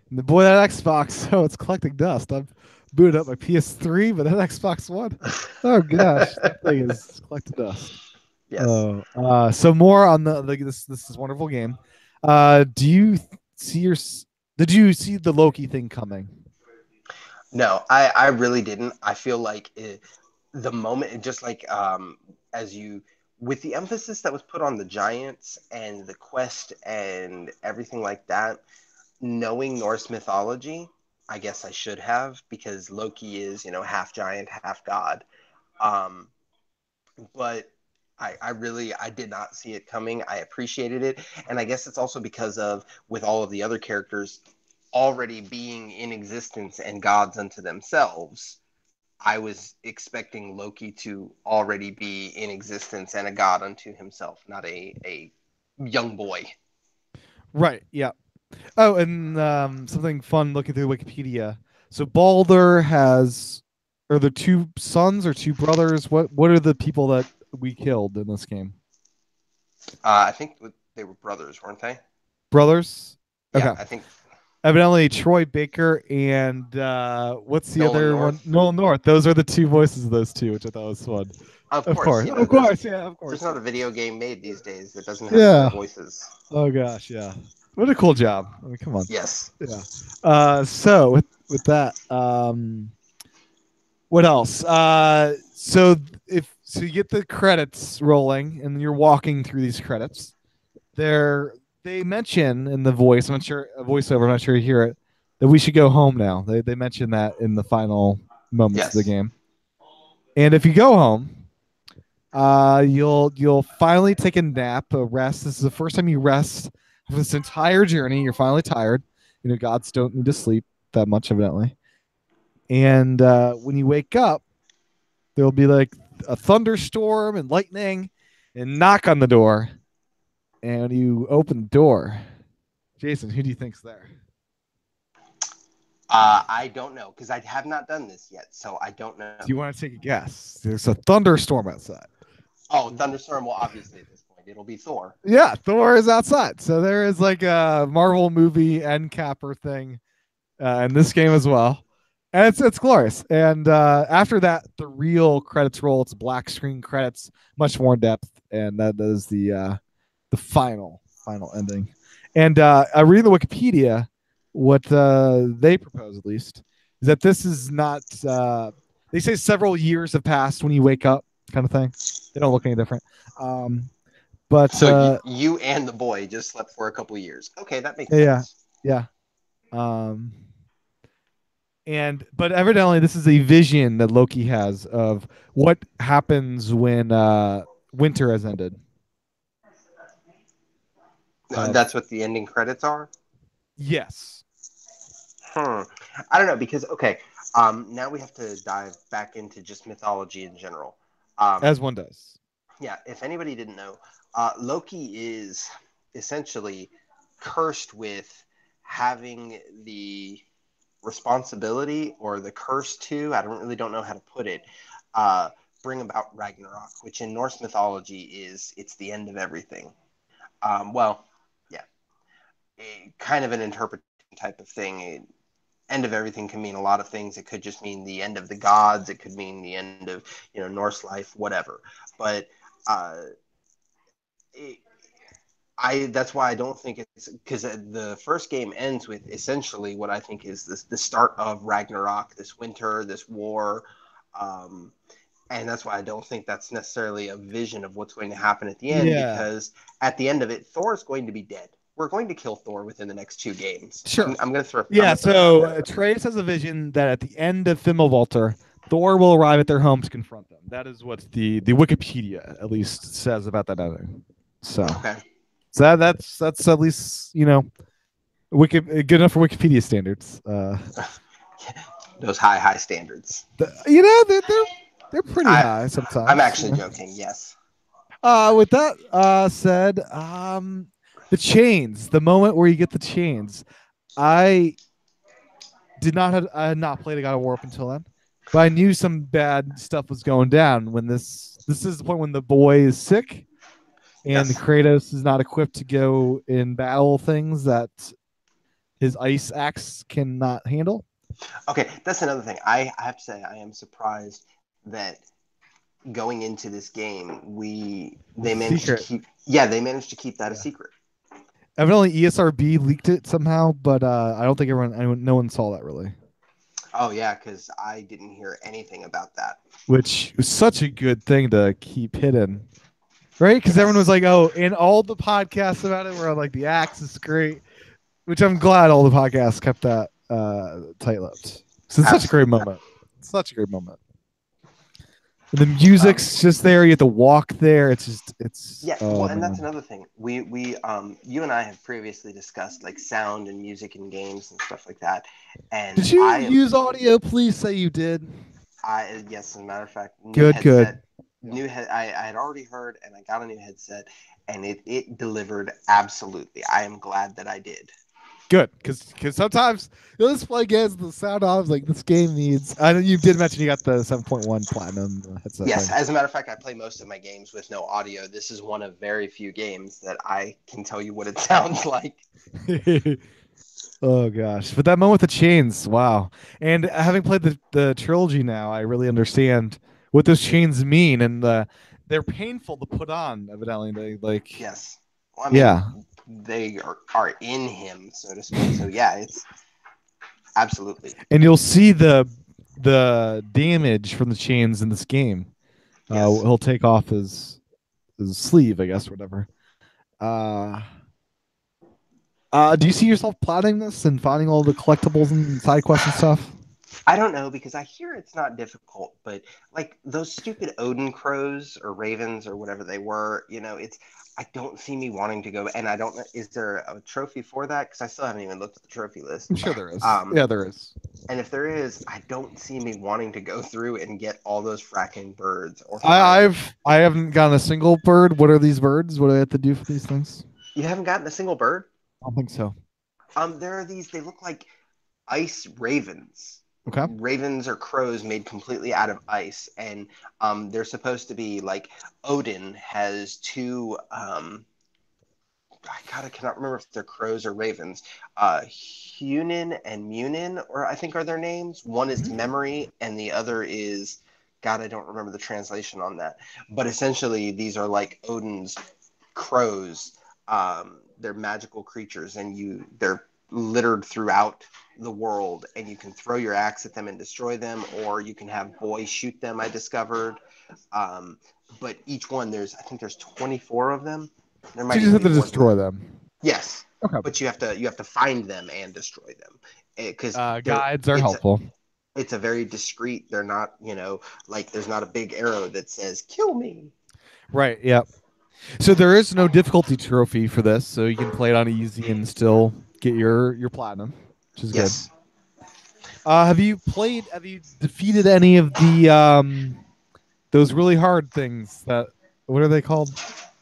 And boy, that Xbox, oh, it's collecting dust. I've booted up my PS3, but that Xbox One, oh gosh, that thing is collecting dust. Yes. Oh, so more on this is a wonderful game. Do you see your? Did you see the Loki thing coming? No, I really didn't. I feel like the moment, just like as you, with the emphasis that was put on the giants and the quest and everything like that, knowing Norse mythology, I guess I should have because Loki is, half giant, half god. Um, but I did not see it coming. I appreciated it, and I guess it's also because of with all of the other characters already being in existence and gods unto themselves. I was expecting Loki to already be in existence and a god unto himself, not a young boy. Right. Yeah. Oh, and something fun looking through Wikipedia. So Balder has, are there two sons or two brothers? What are the people that we killed in this game? I think they were brothers, weren't they? Brothers. Yeah, Okay. I think Evidently, Troy Baker and what's the Nolan other one? North. Noel North. Those are the two voices of those two, which I thought was fun. Of Of course, course, of course, yeah, of there's course, not yeah, a video game made these days that doesn't have full yeah. voices. Oh gosh, yeah. What a cool job. I mean, come on. Yes. Yeah. So with that, What else? So if so, you get the credits rolling, and you're walking through these credits. They're they mention in the voice. I'm not sure a voiceover. I'm not sure you hear it. That we should go home now. They mention that in the final moments of the Yes. game. And if you go home, you'll finally take a nap, a rest. This is the first time you rest for this entire journey. You're finally tired. You know, gods don't need to sleep that much, evidently. And when you wake up, there'll be like a thunderstorm and lightning, and knock on the door. And when you open the door, Jason, who do you think's there? I don't know because I have not done this yet, so I don't know. Do you want to take a guess? There's a thunderstorm outside. Oh, thunderstorm. Well, obviously at this point it'll be Thor. Yeah, Thor is outside. So there is like a Marvel movie end capper thing in this game as well. And it's glorious. And after that, the real credits roll. It's black screen credits, much more in depth, and that is the final ending. And I read the Wikipedia. What they propose, at least, is that this is not. They say several years have passed when you wake up, kind of thing. They don't look any different. But So you and the boy just slept for a couple years. Okay, that makes yeah, sense. yeah. But evidently this is a vision that Loki has of what happens when winter has ended. That's what the ending credits are. Yes. I don't know because okay. Now we have to dive back into just mythology in general. As one does. Yeah, if anybody didn't know, Loki is essentially cursed with having the responsibility or the curse to, I don't know how to put it, bring about Ragnarok, which in Norse mythology it's the end of everything. Well, yeah, kind of an interpretation type of thing. End of everything can mean a lot of things. It could just mean the end of the gods. It could mean the end of Norse life, whatever. But uh, it, that's why I don't think it's because the first game ends with essentially what I think is the start of Ragnarok, this winter, this war, um, and that's why I don't think that's necessarily a vision of what's going to happen at the end. Yeah. Because at the end of it, Thor is going to be dead. We're going to kill Thor within the next 2 games. Sure. I'm going to throw. Yeah. So Atreus has a vision that at the end of Fimbulvultur, Thor will arrive at their home to confront them. That is what the Wikipedia at least says about that ending. So. Okay. So that's at least good enough for Wikipedia standards. Those high standards. They're pretty high sometimes. I'm actually joking. Yes. With that said, the chains, the moment where you get the chains, I had not played a God of War up until then, but I knew some bad stuff was going down when this is the point when the boy is sick. And Yes. Kratos is not equipped to go in battle things that his ice axe cannot handle. Okay, that's another thing. I have to say I am surprised that going into this game they managed to keep that a secret. Evidently ESRB leaked it somehow, but I don't think no one saw that really. Oh yeah, because I didn't hear anything about that. Which was such a good thing to keep hidden. Right? Because everyone was like, oh, and all the podcasts about it were like, the axe is great, which I'm glad all the podcasts kept that tight-lipped. So it's such a great moment. Such a great moment. And the music's just there. You have to walk there. It's yeah. Well, and that's another thing. We you and I have previously discussed like sound and music in games and stuff like that. And did you use audio? Please say you did. Yes, as a matter of fact. Good. I had already heard, and I got a new headset, and it delivered absolutely. I am glad that I did. Good, because sometimes you'll just play games with the sound off. Like this game needs. I know you did mention you got the 7.1 platinum headset. Yes, thing. as a matter of fact, I play most of my games with no audio. This is one of very few games that I can tell you what it sounds like. Oh gosh, but that moment with the chains, wow! And having played the trilogy now, I really understand what those chains mean, and they're painful to put on. Evidently, they like. Yes. Well, I mean, they are in him, so to speak. So yeah, it's absolutely. And you'll see the the damage from the chains in this game. Yes. He'll take off his sleeve, I guess, or whatever. Uh, do you see yourself plotting this and finding all the collectibles and side quests and stuff? I don't know because I hear it's not difficult, but like those stupid Odin crows or ravens or whatever they were, it's I don't see me wanting to go. And I don't know, is there a trophy for that? Because I still haven't even looked at the trophy list. I'm sure there is. Um, Yeah, there is. and if there is, I don't see me wanting to go through and get all those fracking birds or I, find. I haven't gotten a single bird. What are these birds? What do I have to do for these things? You haven't gotten a single bird? I don't think so. There are these. They look like ice ravens. Okay. Ravens or crows made completely out of ice, and they're supposed to be like Odin has two. I cannot remember if they're crows or ravens. Hunin and Munin, or I think are their names. One is Mhm. memory, and the other is God. I don't remember the translation on that. But essentially, these are like Odin's crows. They're magical creatures, and they're littered throughout the world, and you can throw your axe at them and destroy them, or you can have boys shoot them. I discovered, um, but each one I think there's 24 of them. There So might you just even have be to more than destroy that. them. Yes, Okay. but you have to find them and destroy them because they're Guides are it's a helpful. it's a very discreet. They're not like there's not a big arrow that says kill me. Right. Yeah. So there is no difficulty trophy for this, so you can play it on easy and still get your platinum, which is good. Yes, Have you played? Have you defeated any of the those really hard things that what are they called?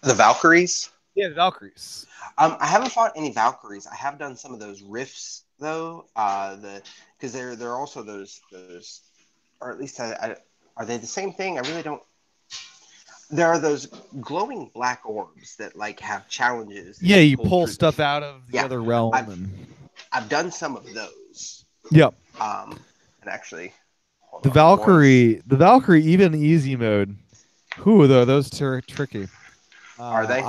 the Valkyries. Yeah, the Valkyries. I haven't fought any Valkyries. I have done some of those rifts though. Because they're also those, or at least are they the same thing? I really don't. There are those glowing black orbs that like have challenges that Yeah, you you pull pull through. stuff out of the Yeah, other realm I've and I've done some of those. yep. And actually, hold The on once. Valkyrie, the Valkyrie, even in easy mode. Who though? Those two are tricky. Are they?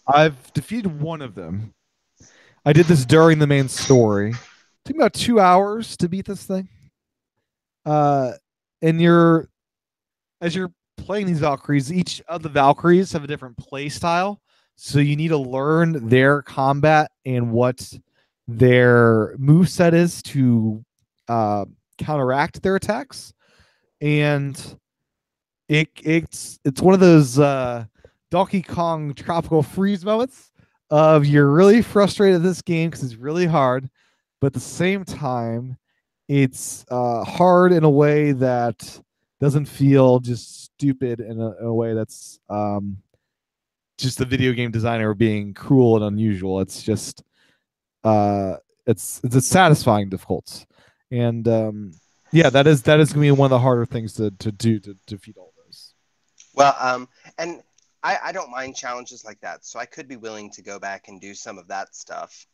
I've defeated one of them. I did this during the main story. It took me about 2 hours to beat this thing. Uh, and as you're playing these Valkyries, each of the Valkyries have a different play style. So you need to learn their combat and what their move set is to uh, counteract their attacks. And it's one of those Donkey Kong tropical freeze moments of you're really frustrated at this game because it's really hard, but at the same time, it's hard in a way that doesn't feel just stupid in a way that's just the video game designer being cruel and unusual. It's just uh, it's a satisfying difficult, and yeah, that is gonna be one of the harder things to do to defeat all those. Well, and I don't mind challenges like that, so I could be willing to go back and do some of that stuff.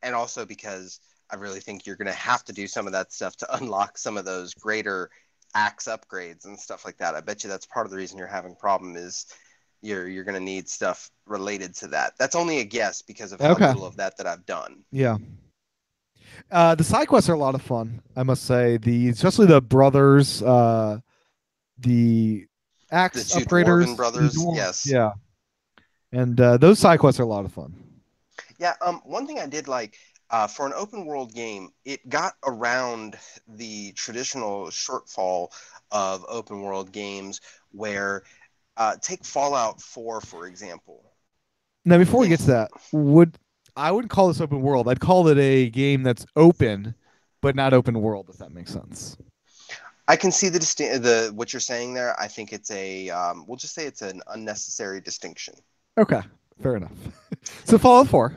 And also because I really think you're going to have to do some of that stuff to unlock some of those greater axe upgrades and stuff like that. I bet you that's part of the reason you're having a problem is you're going to need stuff related to that. That's only a guess because of how Okay, little of that I've done. yeah. The side quests are a lot of fun, I must say. The especially the brothers, the The axe two dwarven upgraders, the brothers, dwarves, yes. yeah, and those side quests are a lot of fun. Yeah, one thing I did like for an open world game, it got around the traditional shortfall of open world games where take Fallout 4 for example. Now, before we In get to that, would I wouldn't call this open world. I'd call it a game that's open, but not open world. If that makes sense. I can see the what you're saying there. I think it's a we'll just say it's an unnecessary distinction. Okay, fair enough. So Fallout 4.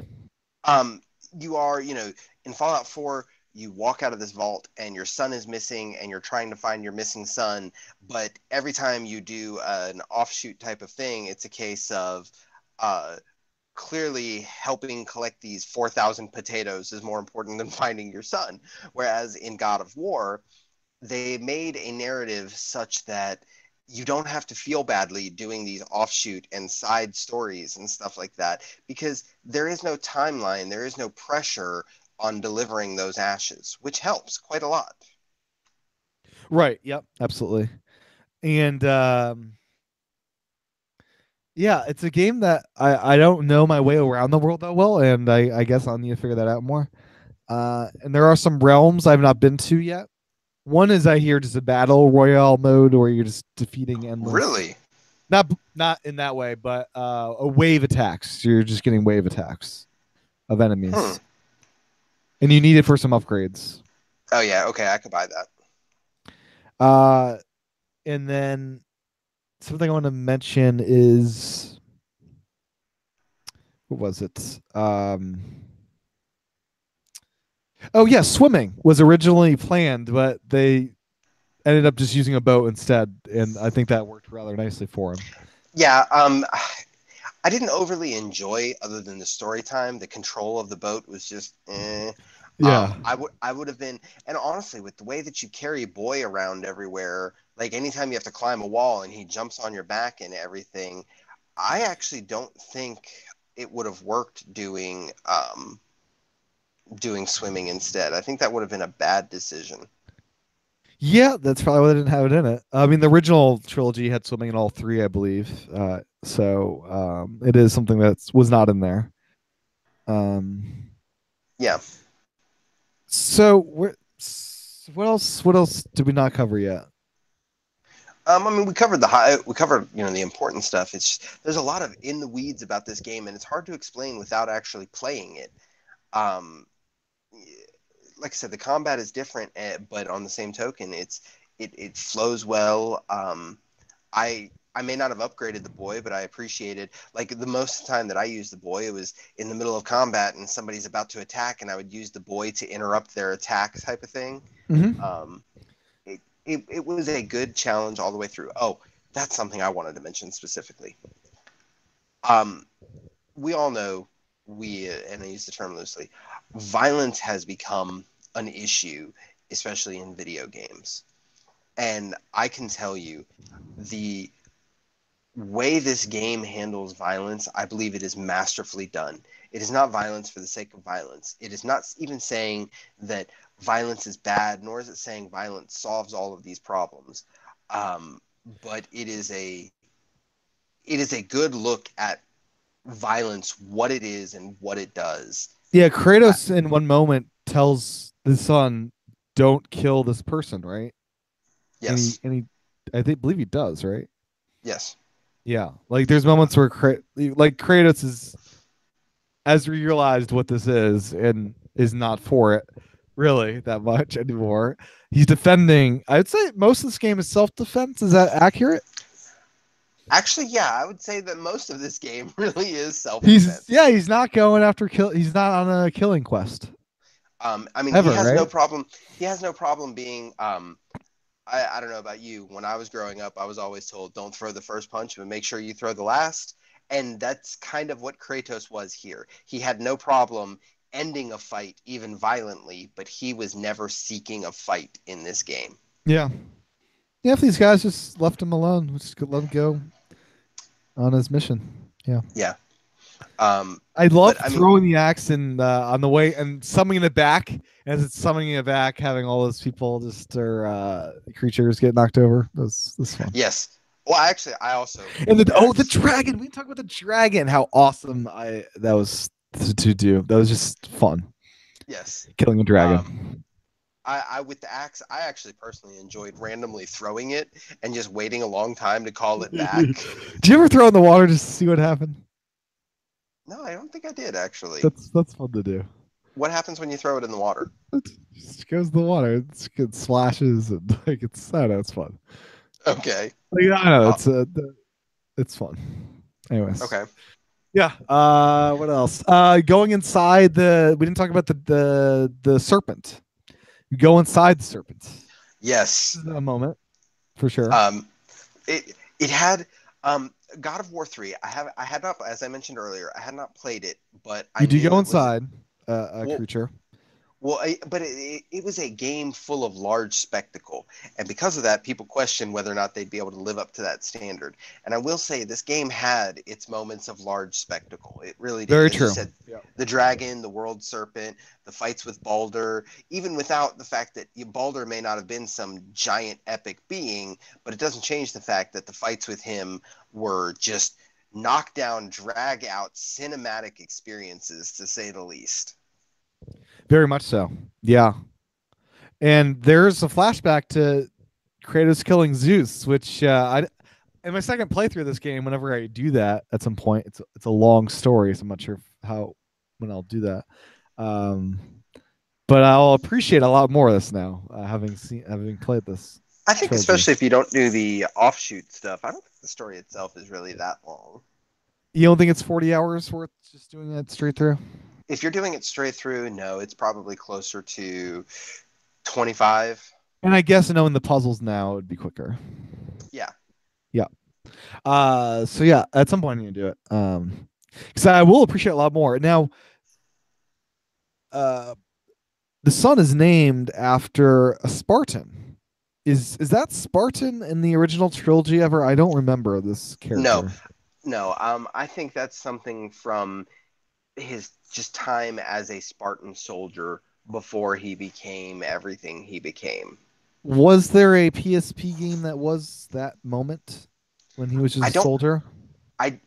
Um, you are, in Fallout 4, you walk out of this vault and your son is missing and you're trying to find your missing son. But every time you do an offshoot type of thing, it's a case of uh, clearly helping collect these 4,000 potatoes is more important than finding your son. Whereas in God of War, they made a narrative such that you don't have to feel badly doing these offshoot and side stories and stuff like that because there is no timeline, there is no pressure on delivering those ashes, which helps quite a lot. Right. Yep. Absolutely. And yeah, it's a game that I don't know my way around the world that well, and I guess I'll need to figure that out more. And there are some realms I've not been to yet. One is I hear just a battle royale mode where you're just defeating endless, Really? not in that way, but a wave attacks. You're just getting wave attacks of Hmm. enemies, and you need it for some upgrades. Oh yeah. Okay, I could buy that. Uh, and then something I want to mention is what was it? Oh yeah, swimming was originally planned, but they ended up just using a boat instead, and I think that worked rather nicely for him. Yeah. I didn't overly enjoy, other than the story time. The control of the boat was just, eh. Yeah. I would have been, and honestly, with the way that you carry Boy around everywhere, like anytime you have to climb a wall and he jumps on your back and everything, I actually don't think it would have worked doing swimming instead. I think that would have been a bad decision. Yeah, that's probably why they didn't have it in it. I mean, the original trilogy had swimming in all three, I believe. So it is something that was not in there. Um, Yeah. so what else? What else did we not cover yet? I mean, we covered, the important stuff. It's there's a lot of in the weeds about this game, and it's hard to explain without actually playing it. Um, like I said, the combat is different, but on the same token, it flows well. I may not have upgraded the Boy, but I appreciated, like, the most time that I used the Boy, it was in the middle of combat and somebody's about to attack, and I would use the Boy to interrupt their attack, type of thing. Mm-hmm. Um, it was a good challenge all the way through. Oh, that's something I wanted to mention specifically. Um, we all know, and I use the term loosely, violence has become an issue, especially in video games. And I can tell you, the way this game handles violence, I believe it is masterfully done. It is not violence for the sake of violence. It is not even saying that violence is bad, nor is it saying violence solves all of these problems. Um, but it is a good look at violence, what it is and what it does. Yeah, Uh, Kratos in one moment tells the son, "Don't kill this person," right? And he yes, and he, I think believe he does, right? yes, Yeah, like there's moments where like Kratos is has realized what this is and is not for it really that much anymore. He's defending. I'd say most of this game is self defense. Is that accurate? actually, yeah, I would say that most of this game really is He's self-defense. yeah. He's not going after kill. He's not on a killing quest I mean, he ever, has right? no problem. He has no problem being. I don't know about you. When I was growing up, I was always told, "Don't throw the first punch, but make sure you throw the last." And that's kind of what Kratos was here. He had no problem ending a fight, even violently, but he was never seeking a fight in this game. Yeah. Yeah. If these guys just left him alone, we just could let him go on his mission. Yeah. Yeah. I love But I mean, throwing the axe in on the way and summoning it back. As it's summoning it back, having all those people just or creatures get knocked over. That's fun. yes. Well, actually, I also And with the the axe. dragon. We talk about the dragon. How awesome I that was to do. That was just fun. Yes. Killing a Um, dragon. I with the axe, I actually personally enjoyed randomly throwing it and just waiting a long time to call it back. Do you ever throw in the water just to see what happened? No, I don't think I did actually. That's fun to do. What happens when you throw it in the water? It just goes in the water. It splashes and like it's I don't know. It's fun. Okay. Like, I don't know. Uh, It's fun. Anyways. okay. Yeah. What else? Going inside the. We didn't talk about the serpent. You go inside the serpent. This Yes. is a moment for sure. Um, it had God of War 3. I had not, as I mentioned earlier, I had not played it, but I You do go knew it was inside a well. creature. Well, but it was a game full of large spectacle. And because of that, people questioned whether or not they'd be able to live up to that standard. And I will say this game had its moments of large spectacle. It really did. Very As you true. said, Yeah. the dragon, the world serpent, the fights with Baldur, even without the fact that Baldur may not have been some giant epic being, but it doesn't change the fact that the fights with him were just knockdown, drag out cinematic experiences, to say the least. Very much so. Yeah. And there's a flashback to Kratos killing Zeus, which I in my second playthrough of this game, whenever I do that at some point, it's a long story, so I'm not sure how when I'll do that. Um, but I'll appreciate a lot more of this now, having played this I think trilogy. especially if you don't do the offshoot stuff, I don't think the story itself is really that long. You don't think it's 40 hours worth just doing it straight through? If you're doing it straight through, no, it's probably closer to 25. And I guess knowing the puzzles now it would be quicker. Yeah. Yeah. So yeah, at some point I need to do it. Because I will appreciate a lot more. Now, uh, the son is named after a Spartan. Is that Spartan in the original trilogy ever? I don't remember this No, character. no. I think that's something from his just time as a Spartan soldier before he became everything he became. Was there a PSP game that was that moment when he was I just a don't, soldier? I,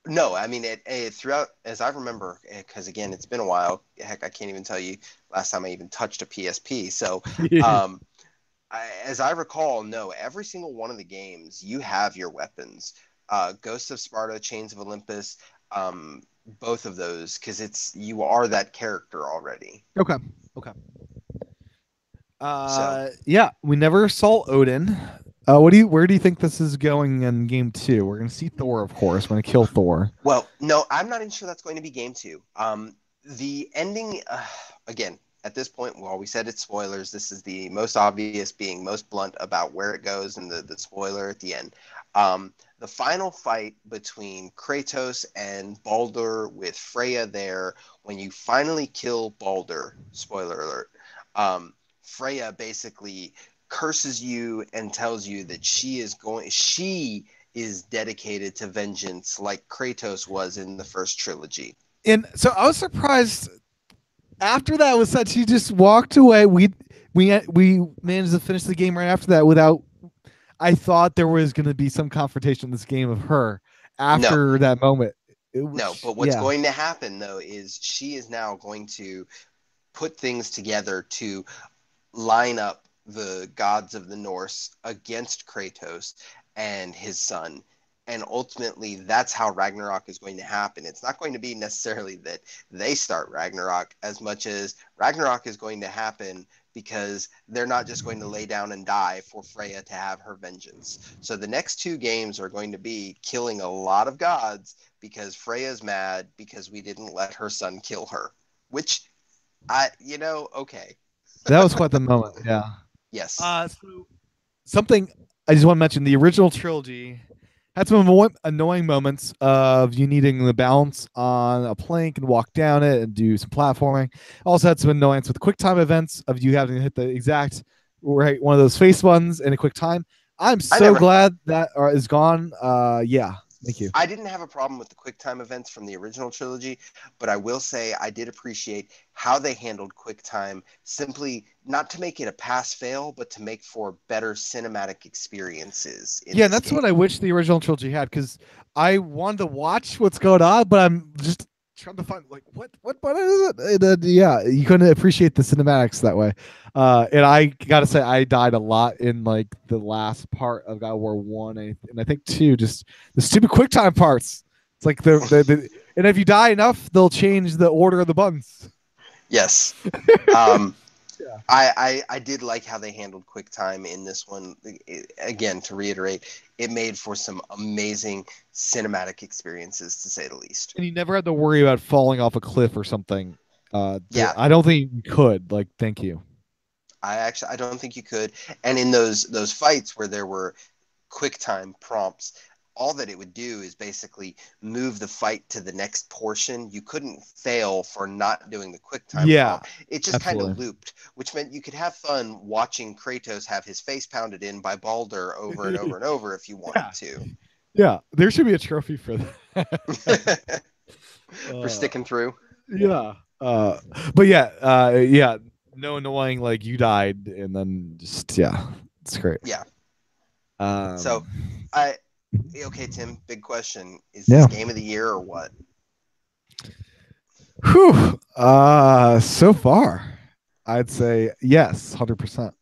no, I mean, throughout, as I remember, because again, it's been a while. Heck, I can't even tell you last time I even touched a PSP. So, um, as I recall, no, every single one of the games, you have your weapons. Ghosts of Sparta, Chains of Olympus, um, both of those, because you are that character already. Okay. Okay. So, Yeah, we never saw Odin. Where do you think this is going in game two? We're gonna see Thor, of course. We're gonna kill Thor. well, no, I'm not even sure that's going to be game two. The ending, again, at this point, well, we said it's spoilers. This is the most obvious, being most blunt about where it goes, and the spoiler at the end. The final fight between Kratos and Baldur with Freya there, when you finally kill Baldur, spoiler alert, Freya basically curses you and tells you that she is dedicated to vengeance like Kratos was in the first trilogy. And so I was surprised after that was said. She just walked away. We managed to finish the game right after that without. I thought there was going to be some confrontation in this game of her No, after that moment. no, Which but what's yeah, going to happen though is she is now going to put things together to line up the gods of the Norse against Kratos and his son. And ultimately, that's how Ragnarok is going to happen. It's not going to be necessarily that they start Ragnarok as much as Ragnarok is going to happen because they're not just going to lay down and die for Freya to have her vengeance. So the next two games are going to be killing a lot of gods because Freya's mad because we didn't let her son kill her. Which okay. that was quite the moment. Yeah. Yes. So something I just want to mention: the original trilogy had some annoying moments of you needing the balance on a plank and walk down it and do some platforming. Also had some annoyance with quick time events of you having to hit the exact right one of those face buttons in a quick time. I'm I so never glad that is gone. Yeah, thank you. I didn't have a problem with the QuickTime events from the original trilogy, but I will say I did appreciate how they handled QuickTime, simply not to make it a pass fail, but to make for better cinematic experiences in Yeah, and this that's what game. I wish the original trilogy had because I wanted to watch what's going on, but I'm just trying to find like what button is it? And then, yeah, you couldn't appreciate the cinematics that way. And I gotta say, I died a lot in like the last part of God of War One, and I think two. Just the stupid QuickTime parts. It's like and if you die enough, they'll change the order of the buttons. Yes. Um, Yeah. I did like how they handled QuickTime in this one. Again, to reiterate, it made for some amazing cinematic experiences, to say the least. And you never had to worry about falling off a cliff or something. Yeah, I don't think you could. Like, thank you. I don't think you could. And in those fights where there were QuickTime prompts, all that it would do is basically move the fight to the next portion. You couldn't fail for not doing the quick time Yeah, prompt. It just kind of absolutely. looped, which meant you could have fun watching Kratos have his face pounded in by Baldur over and over and over if you wanted Yeah, to. yeah. There should be a trophy for that. For uh, sticking through. yeah. But yeah, yeah. No annoying like you died and then just yeah, it's great. Yeah. So Um, I okay, Tim, big question. Is this yeah. game of the year or what? Whew. So far, I'd say yes, 100%.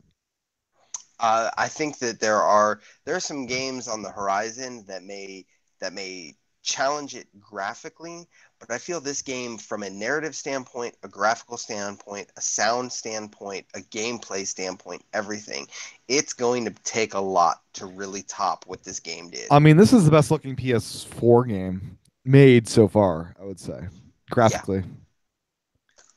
I think that there are some games on the horizon that may challenge it graphically, but I feel this game, from a narrative standpoint, a graphical standpoint, a sound standpoint, a gameplay standpoint, everything, it's going to take a lot to really top what this game did. I mean, this is the best looking PS4 game made so far, I would say, Yeah. graphically.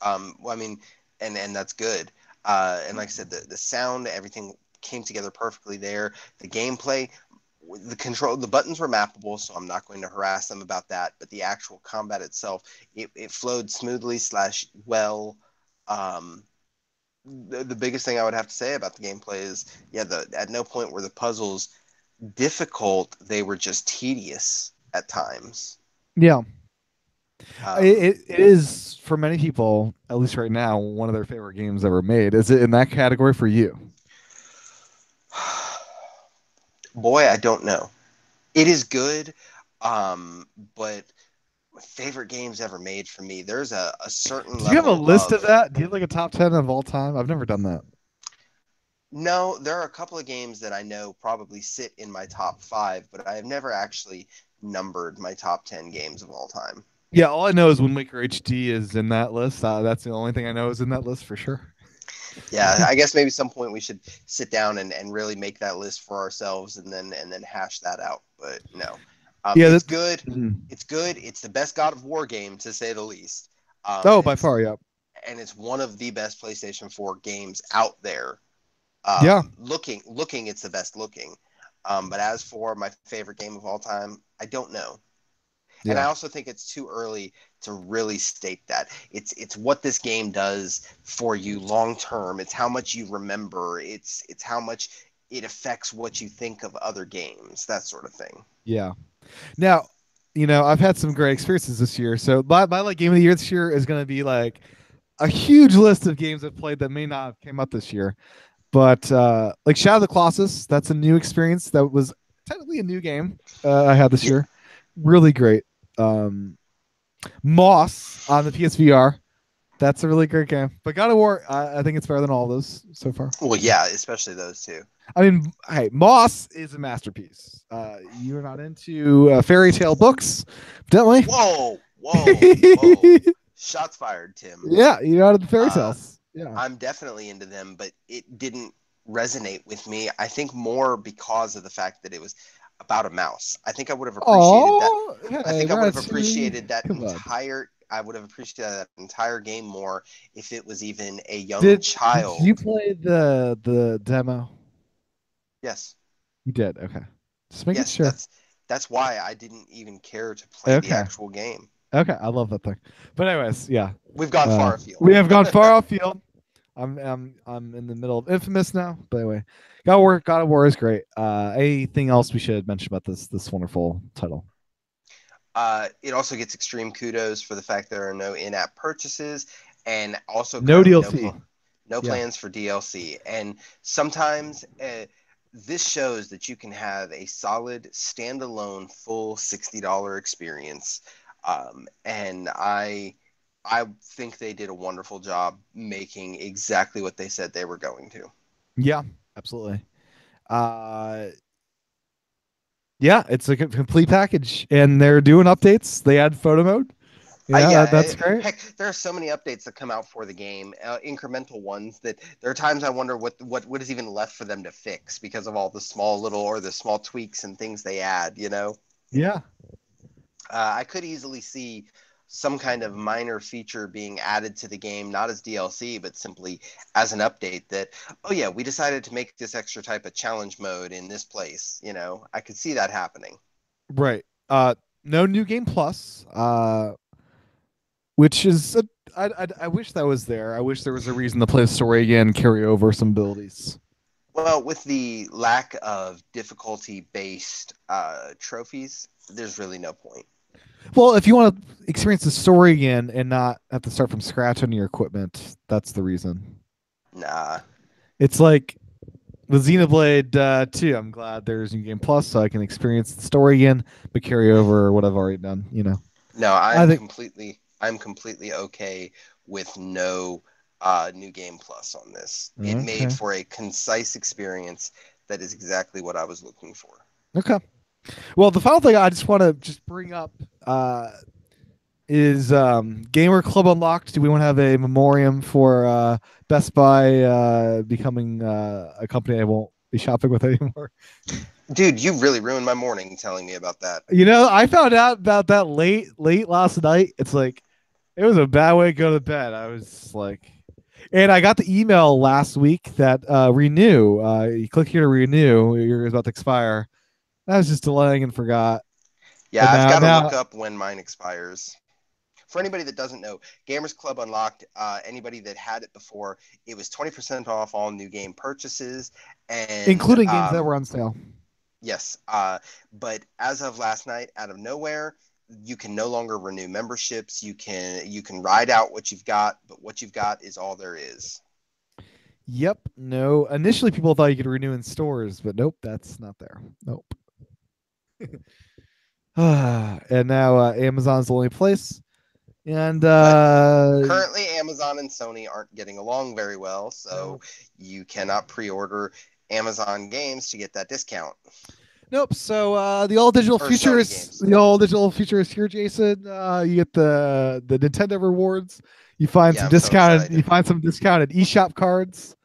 Well, I mean, and that's good. And like I said, the sound, everything came together perfectly there. The gameplay, the control, the buttons were mappable, so I'm not going to harass them about that. But the actual combat itself, it flowed smoothly slash well. Um, the biggest thing I would have to say about the gameplay is, yeah, at no point were the puzzles difficult. They were just tedious at times. Yeah. Um, It is for many people, at least right now, one of their favorite games ever made. Is it in that category for you? Boy, I don't know. It is good, but my favorite games ever made for me, there's a certain Do you have a level list of of. that? Do you have like a top 10 of all time? I've never done that. No, there are a couple of games that I know probably sit in my top five, but I have never actually numbered my top 10 games of all time. Yeah, all I know is Wind Waker HD is in that list. That's the only thing I know is in that list for sure. Yeah, I guess maybe some point we should sit down and really make that list for ourselves and then hash that out. But no, Yeah. it's good. Mhm. It's good. It's the best God of War game to say the least. Oh, And by far, yeah. it's one of the best PlayStation 4 games out there. Yeah. Looking, it's the best looking. But as for my favorite game of all time, I don't know. And I Yeah. also think it's too early to really state that. It's what this game does for you long term. It's how much you remember. It's how much it affects what you think of other games, that sort of thing. Yeah. Now, I've had some great experiences this year. So my like game of the year this year is going to be like a huge list of games I've played that may not have came out this year. But like Shadow of the Colossus, that's a new experience. That was technically a new game I had this Yeah. year. Really great. Um, Moss on the PSVR. That's a really great game. But God of War, I think it's better than all of those so far. Well, yeah, especially those two. I mean, hey, Moss is a masterpiece. You're not into fairy tale books, definitely. Whoa, whoa, whoa! Shots fired, Tim. Yeah, you're not into fairy Uh, tales. Yeah. I'm definitely into them, but it didn't resonate with me. I think more because of the fact that it was about a mouse. I think I would have appreciated that. Oh, I hey, think I would have Ratatouille. appreciated that Come on. entire. I would have appreciated that entire game more if it was even a young Did you child. play the demo? Yes, You did. Okay. Just making yes, sure. that's why I didn't even care to play the Okay. actual game. Okay. I love that thing. But anyways, yeah. We've gone far afield. We have gone far off field. I'm in the middle of Infamous now. But anyway, God of War is great. Anything else we should mention about this wonderful title? It also gets extreme kudos for the fact there are no in-app purchases, and also No currently DLC. no Yeah. plans for DLC. And sometimes this shows that you can have a solid standalone full $60 experience. And I think they did a wonderful job making exactly what they said they were going to. Yeah, absolutely. Uh yeah, it's a complete package and they're doing updates. They add photo mode. Yeah, that's great. Heck, there are so many updates that come out for the game, incremental ones that there are times I wonder what is even left for them to fix because of all the small little or the small tweaks and things they add. Yeah. I could easily see some kind of minor feature being added to the game, not as DLC, but simply as an update that, oh yeah, we decided to make this extra type of challenge mode in this place. I could see that happening. Right. No new game plus. Which is I wish that was there. I wish there was a reason to play the story again, carry over some abilities. Well, with the lack of difficulty based trophies, there's really no point. Well, if you want to experience the story again and not have to start from scratch on your equipment, that's the reason. Nah. It's like with Xenoblade 2. I'm glad there's New Game Plus so I can experience the story again, but carry over what I've already done. No, I think I'm completely okay with no new game plus on this. It made okay, for a concise experience that is exactly what I was looking for. okay. Well, the final thing I just want to just bring up uh, is Gamer Club Unlocked. Do we want to have a memoriam for Best Buy becoming a company I won't be shopping with anymore? Dude, you really ruined my morning telling me about that. I found out about that late last night. It's like it was a bad way to go to bed. I was like, and I got the email last week that renew. You click here to renew. You're about to expire. I was just delaying and forgot. And Yeah, I've now, got to look now, up when mine expires. For anybody that doesn't know, Gamers Club Unlocked, anybody that had it before, it was 20% off all new game purchases. And including games that were on sale. yes, but as of last night, out of nowhere, you can no longer renew memberships. You can ride out what you've got, but what you've got is all there is. Yep. No. Initially, people thought you could renew in stores, but nope, that's not there. Nope. And now Amazon's the only place. And But currently, Amazon and Sony aren't getting along very well, so no, you cannot pre-order Amazon games to get that discount. nope. So the all digital Or future Sony is games. the all digital future is here, Jason. You get the Nintendo rewards. You find Yeah, some I'm so discounted. You excited. find some discounted eShop cards.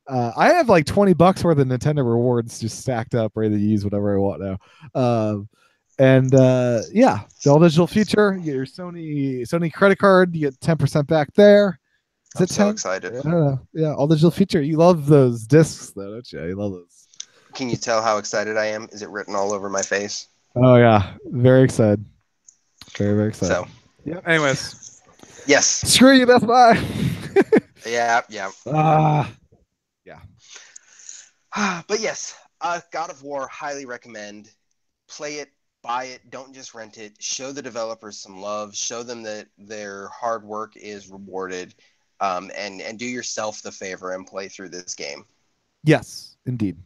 I have like $20 worth of Nintendo rewards just stacked up, ready to use whatever I want now. And yeah, the all digital future. You get your Sony credit card. You get 10% back there. Is I'm it so 10? excited. I don't know. Yeah, all digital feature. You love those discs, though, don't you? You love those. Can you tell how excited I am? Is it written all over my face? Oh yeah, very excited. Very very excited. So, Yeah. Anyways, yes. screw you, Best Buy. Yeah, yeah. Yeah. But yes, God of War, highly recommend. Play it, buy it, don't just rent it. Show the developers some love. Show them that their hard work is rewarded. And do yourself the favor and play through this game. Yes, indeed.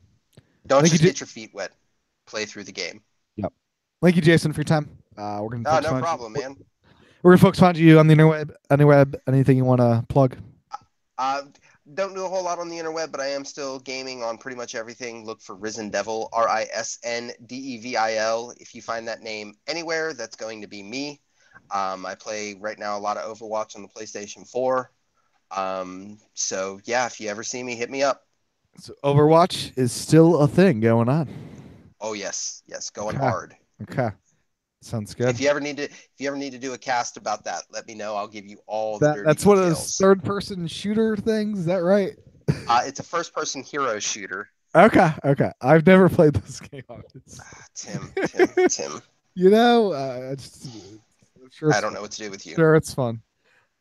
Don't Thank you. just get your feet wet. Play through the game. Yep. Thank you, Jason, for your time. We're gonna Oh, focus no on you. problem, man. We're gonna focus on you on the interweb. Anyweb. Anything you want to plug? Uh, don't do a whole lot on the interweb, but I am still gaming on pretty much everything. Look for Risen Devil, RISNDEVIL. If you find that name anywhere, that's going to be me. I play right now a lot of Overwatch on the PlayStation 4. So yeah, if you ever see me, hit me up. So Overwatch is still a thing going on. Oh yes, yes, going Okay. hard. Okay. Sounds good. If you ever need to do a cast about that, let me know. I'll give you all the dirty That's one of those details. third person shooter things. Is that right? It's a first-person hero shooter. Okay. Okay. I've never played this game. Tim, Tim, Tim. I'm sure I it's don't fun. know what to do with you. Sure, it's fun.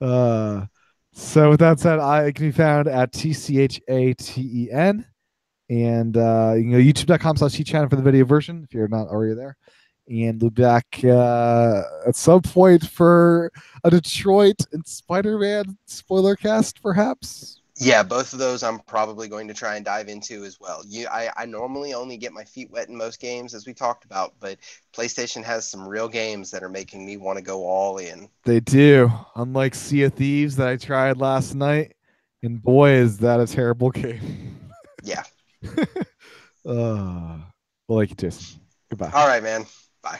Uh, so with that said, I can be found at TCHATEN, and you can go youtube.com/channel for the video version if you're not already there. And we'll be back at some point for a Detroit and Spider-Man spoiler cast, perhaps. Yeah, both of those I'm probably going to try and dive into as well. I normally only get my feet wet in most games, as we talked about, but PlayStation has some real games that are making me want to go all in. They do. Unlike Sea of Thieves that I tried last night, and boy, is that a terrible game. Yeah. Well, thank you, Jason. Goodbye. All right, man. Bye.